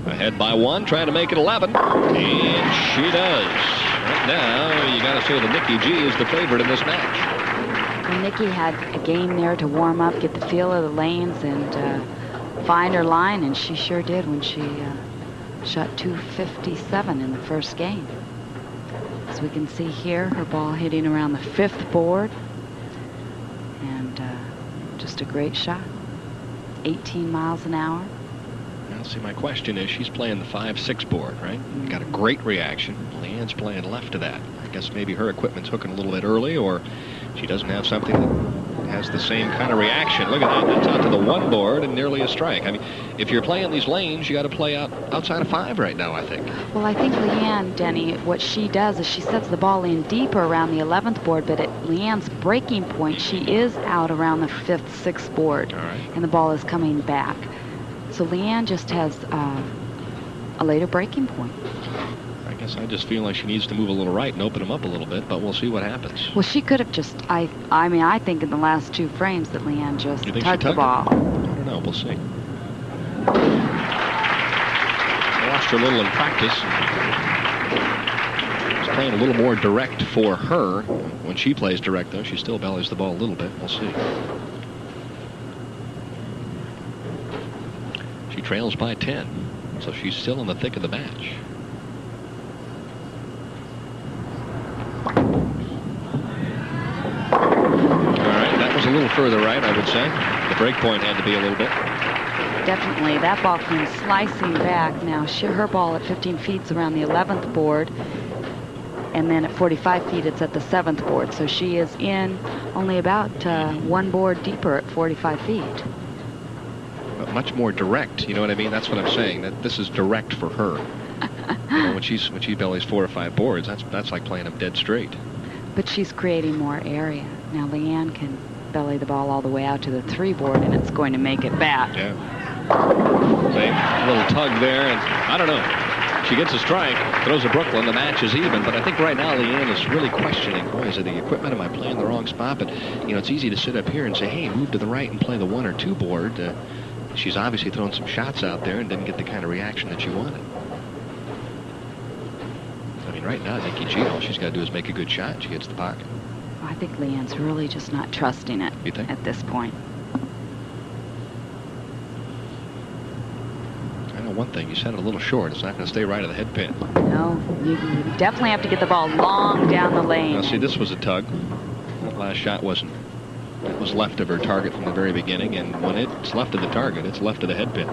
Ahead by 1, trying to make it 11. And she does. Right now, you got to say that Nikki G is the favorite in this match. Well, Nikki had a game there to warm up, get the feel of the lanes, and find her line, and she sure did when she shot 257 in the first game. As we can see here, her ball hitting around the 5th board, and just a great shot. 18 miles an hour. Now, see, my question is, she's playing the 5-6 board, right? Got a great reaction. Leanne's playing left to that. I guess maybe her equipment's hooking a little bit early, or she doesn't have something that has the same kind of reaction. Look at that. That's out to the 1 board and nearly a strike. I mean, if you're playing these lanes, you got to play outside of 5 right now, I think. Well, I think Leanne, Denny, what she does is she sets the ball in deeper around the 11th board, but at Leanne's breaking point, she is out around the 5th, 6th board, all right, and the ball is coming back. So Leanne just has a later breaking point. I guess I just feel like she needs to move a little right and open them up a little bit, but we'll see what happens. Well, she could have just, I mean, I think in the last 2 frames that Leanne just tugged the ball. I don't know. We'll see. I watched her a little in practice. She's playing a little more direct for her. When she plays direct, though, she still bellies the ball a little bit. We'll see. She trails by 10, so she's still in the thick of the match. A little further right, I would say. The break point had to be a little bit. Definitely. That ball came slicing back. Now, her ball at 15 feet is around the 11th board, and then at 45 feet, it's at the 7th board. So she is in only about 1 board deeper at 45 feet. But much more direct, you know what I mean? That's what I'm saying, that this is direct for her. You know, when she bellies 4 or 5 boards, that's like playing them dead straight. But she's creating more area. Now, Leanne can belly the ball all the way out to the 3 board, and it's going to make it back. Yeah. See, a little tug there, and I don't know. She gets a strike, throws a Brooklyn, the match is even, but I think right now Leanne is really questioning, boy, is it the equipment? Am I playing the wrong spot? But, you know, it's easy to sit up here and say, hey, move to the right and play the 1 or 2 board. She's obviously thrown some shots out there and didn't get the kind of reaction that she wanted. I mean, right now, Nikki G, all she's got to do is make a good shot, and she gets the pocket. I think Leanne's really just not trusting it at this point. I know one thing, you set it a little short. It's not going to stay right at the head pin. No, you definitely have to get the ball long down the lane. Now, see, this was a tug. That last shot wasn't. It was left of her target from the very beginning, and when it's left of the target, it's left of the head pin.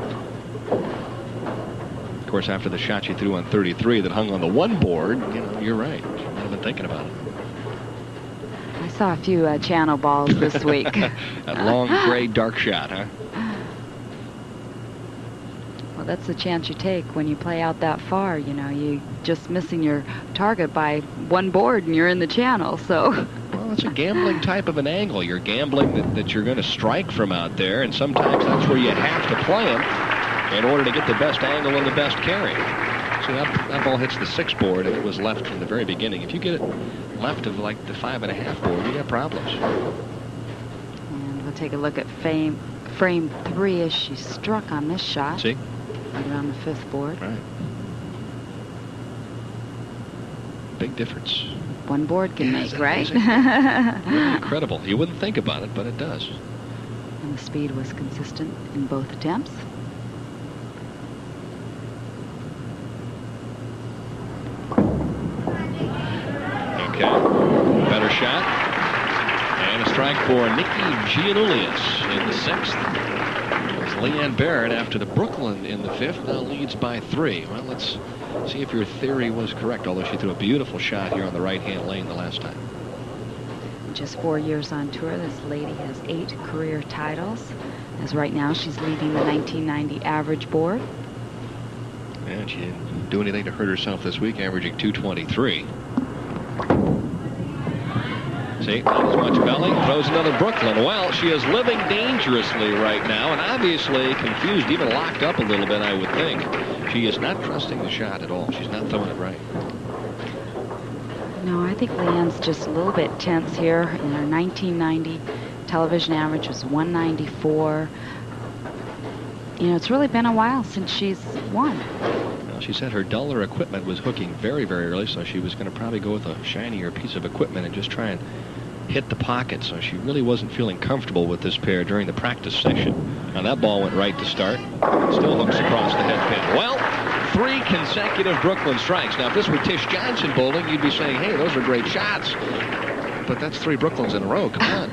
Of course, after the shot she threw on 33 that hung on the 1 board, you know, you're right. She might have been thinking about it. I saw a few channel balls this week. That long, gray, dark shot, huh? Well, that's the chance you take when you play out that far. You know, you just missing your target by 1 board, and you're in the channel, so. Well, it's a gambling type of an angle. You're gambling that you're going to strike from out there, and sometimes that's where you have to play them in order to get the best angle and the best carry. So that ball hits the 6 board, and it was left from the very beginning. If you get it left of like the 5.5 board, you got problems. And take a look at frame 3 as she struck on this shot. See? Right around the 5th board. Right. Big difference. One board can make, right? Really incredible. You wouldn't think about it, but it does. And the speed was consistent in both attempts. Okay. Better shot. And a strike for Nikki Gianulias in the 6th. It's Leanne Barrette after the Brooklyn in the 5th. Now leads by 3. Well, let's see if your theory was correct, although she threw a beautiful shot here on the right-hand lane the last time. Just 4 years on tour, this lady has 8 career titles. As right now, she's leading the 1990 average board. And she didn't do anything to hurt herself this week, averaging 223. See, not as much belly. Throws another Brooklyn. Well, she is living dangerously right now, and obviously confused, even locked up a little bit, I would think. She is not trusting the shot at all. She's not throwing it right. No, I think Leanne's just a little bit tense here. In her 1990 television average was 194. You know, it's really been a while since she's won. Well, she said her duller equipment was hooking very, very early, so she was going to probably go with a shinier piece of equipment and just try and hit the pocket. So she really wasn't feeling comfortable with this pair during the practice session. Now that ball went right to start. Still hooks across the head pin. Well, 3 consecutive Brooklyn strikes. Now, if this were Tish Johnson bowling, you'd be saying, hey, those are great shots. But that's 3 Brooklyns in a row. Come on.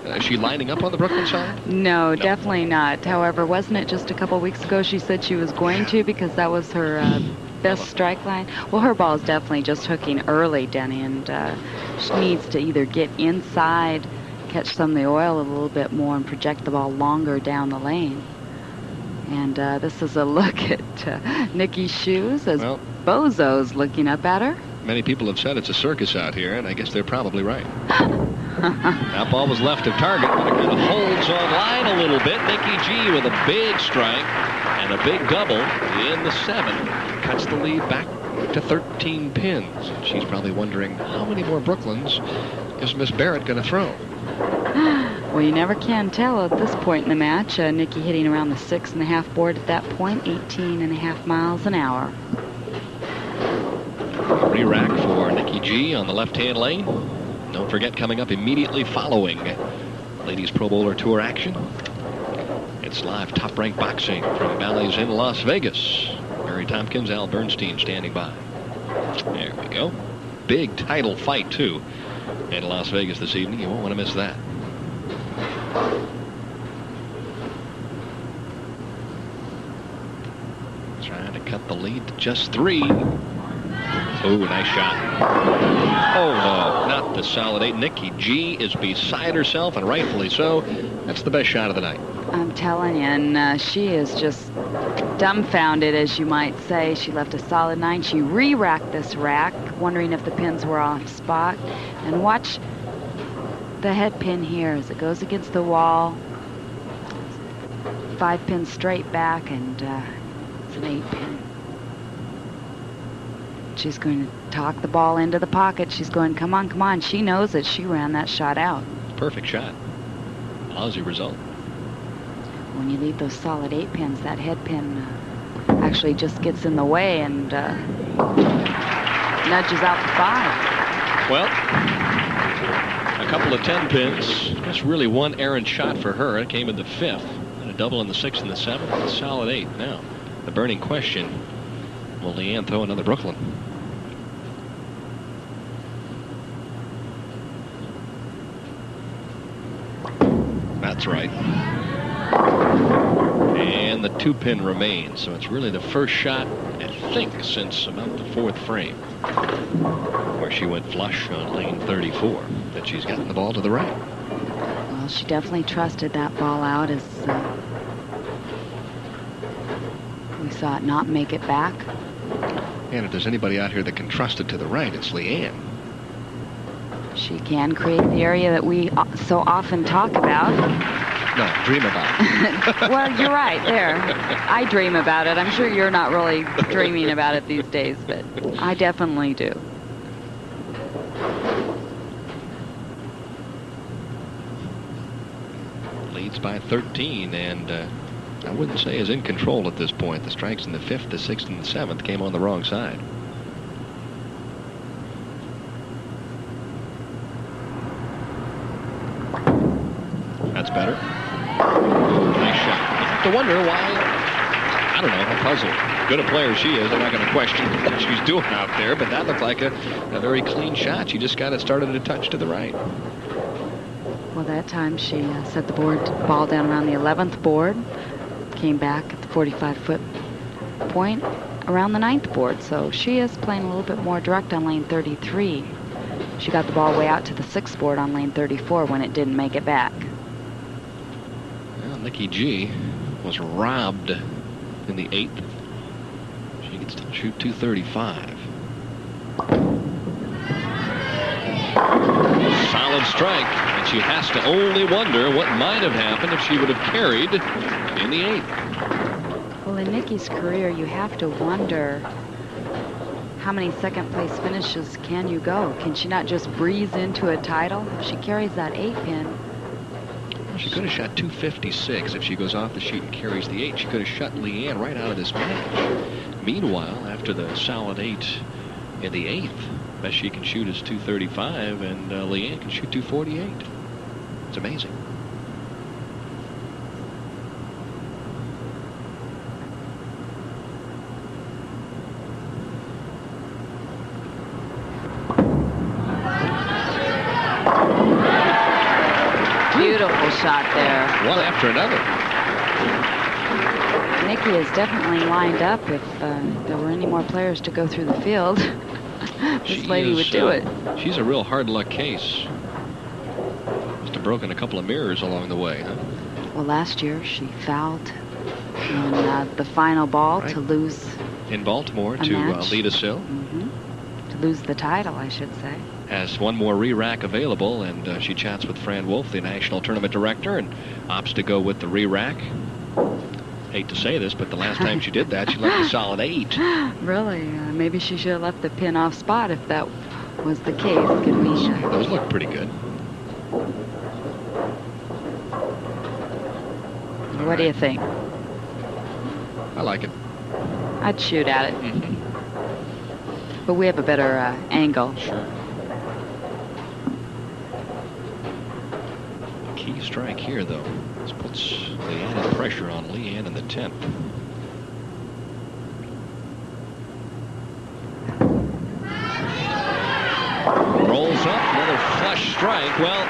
Is she lining up on the Brooklyn side? No, definitely not. However, wasn't it just a couple weeks ago she said she was going to because that was her best strike line? Well, her ball is definitely just hooking early, Denny, and she needs to either get inside, catch some of the oil a little bit more, and project the ball longer down the lane. And this is a look at Nikki's shoes as Bozo's looking up at her. Many people have said it's a circus out here, and I guess they're probably right. That ball was left of target, but it kind of holds on line a little bit. Nikki G with a big strike and a big double in the 7. Cuts the lead back to 13 pins. She's probably wondering how many more Brooklyns is Miss Barrett going to throw? Well, you never can tell at this point in the match. Nikki hitting around the 6.5 board at that point, 18.5 miles an hour. Re-rack for Nikki G on the left-hand lane. Don't forget, coming up immediately following Ladies Pro Bowler Tour action, it's live top-ranked boxing from Bally's in Las Vegas. Mary Tompkins, Al Bernstein standing by. There we go. Big title fight, too, in Las Vegas this evening. You won't want to miss that. Trying to cut the lead to just 3. Oh, nice shot. Oh, no, not the solid 8. Nikki G is beside herself, and rightfully so. That's the best shot of the night. I'm telling you, and she is just dumbfounded, as you might say. She left a solid 9. She re-racked this rack, wondering if the pins were off spot. And watch the head pin here as it goes against the wall. 5 pins straight back, and it's an 8 pin. She's going to talk the ball into the pocket. She's going, come on, come on. She knows that she ran that shot out. Perfect shot. Lousy result. When you leave those solid 8 pins, that head pin actually just gets in the way and nudges out the 5. Well, a couple of 10 pins. Just really one errant shot for her. It came in the 5th. And a double in the 6th and the 7th. And a solid 8. Now, the burning question, will Leanne throw another Brooklyn? That's right. And the 2-pin remains. So it's really the first shot, I think, since about the 4th frame, where she went flush on lane 34, that she's gotten the ball to the right. Well, she definitely trusted that ball out as we saw it not make it back. And if there's anybody out here that can trust it to the right, it's Leanne. She can create the area that we so often talk about. No, dream about. Well, you're right there. I dream about it. I'm sure you're not really dreaming about it these days, but I definitely do. leads by 13, and I wouldn't say is in control at this point. The strikes in the 5th, the 6th, and the 7th came on the wrong side. That's better. Nice shot. You have to wonder why. I don't know. I'm puzzled. Good a player she is, they're not going to question what she's doing out there, but that looked like a very clean shot. She just got it started a touch to the right. Well, that time she set the ball down around the 11th board, came back at the 45-foot point around the 9th board. So she is playing a little bit more direct on lane 33. She got the ball way out to the 6th board on lane 34 when it didn't make it back. Well, Nikki G was robbed in the 8th. She can still shoot 235. Solid strike, and she has to only wonder what might have happened if she would have carried in the 8th. Well, in Nikki's career, you have to wonder how many second place finishes can you go? Can she not just breeze into a title? If she carries that 8-pin. She could have shot 256 if she goes off the sheet and carries the 8. She could have shut Leanne right out of this match. Meanwhile, after the solid 8 in the 8th, best she can shoot is 235, and Leanne can shoot 248. It's amazing. Beautiful shot there. One after another. Nikki is definitely lined up. If there were any more players to go through the field, this lady would do it. She's a real hard luck case. Must have broken a couple of mirrors along the way, huh? Well, last year she fouled in the final ball to lose in Baltimore to Lita Sill. To lose the title, I should say. Has one more re-rack available, and she chats with Fran Wolf, the national tournament director, and opts to go with the re-rack. Hate to say this, but the last time she did that, she left a solid 8. Really? Maybe she should have left the pin off spot if that was the case. Could we, those look pretty good. What do you think? I like it. I'd shoot at it. But we have a better angle. Sure. Key strike here, though. This puts Leanne under pressure on Leanne in the 10th. Rolls up, another flush strike. Well,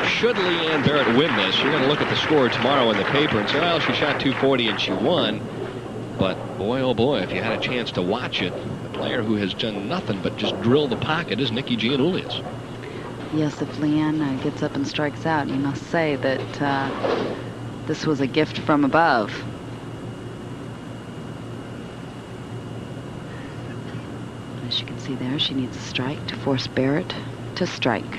should Leanne Barrette win this, you're going to look at the score tomorrow in the paper and say, well, she shot 240 and she won. But boy, oh boy, if you had a chance to watch it, a player who has done nothing but just drill the pocket is Nikki Gianulias. Yes, if Leanne gets up and strikes out, you must say that this was a gift from above. As you can see there, she needs a strike to force Barrett to strike.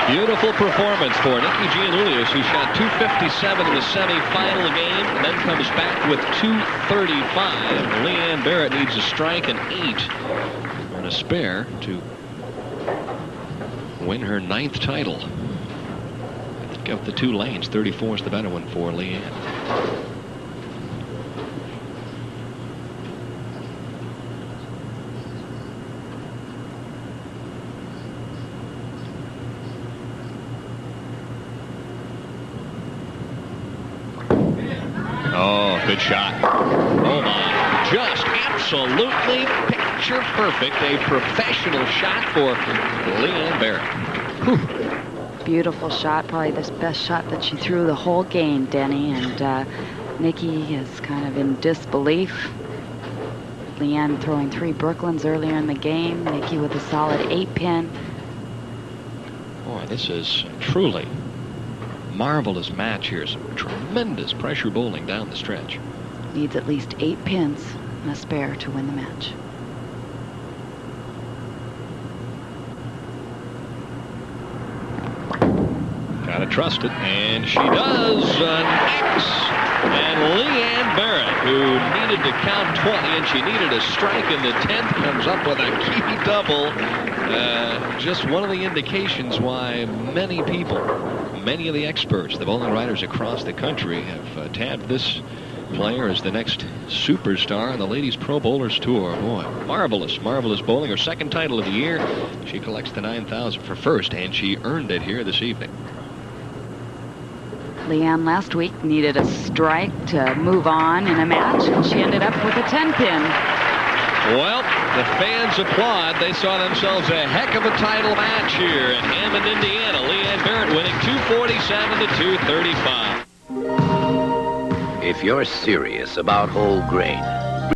Beautiful performance for Nikki Gianulias, who shot 257 in the semifinal game and then comes back with 235. Leanne Barrette needs a strike and 8 and a spare to win her 9th title. I think of the 2 lanes, 34 is the better one for Leanne. Oh, good shot. Oh, my. Just absolutely picture perfect. A professional shot for Leanne Barrette. Whew. Beautiful shot. Probably the best shot that she threw the whole game, Denny. And Nikki is kind of in disbelief. Leanne throwing 3 Brooklyns earlier in the game. Nikki with a solid 8-pin. Boy, this is truly marvelous match here. Some tremendous pressure bowling down the stretch. Needs at least 8 pins and a spare to win the match. Gotta trust it, and she does. An And Leanne Barrette, who needed to count 20, and she needed a strike in the 10th, comes up with a key double. Just one of the indications why many people, many of the experts, the bowling writers across the country, have tabbed this player as the next superstar on the Ladies Pro Bowlers Tour. Boy, marvelous, marvelous bowling. Her second title of the year. She collects the 9,000 for first, and she earned it here this evening. Leanne last week needed a strike to move on in a match, and she ended up with a 10-pin. Well, the fans applaud. They saw themselves a heck of a title match here in Hammond, Indiana. Leanne Barrette winning 247 to 235. If you're serious about whole grain,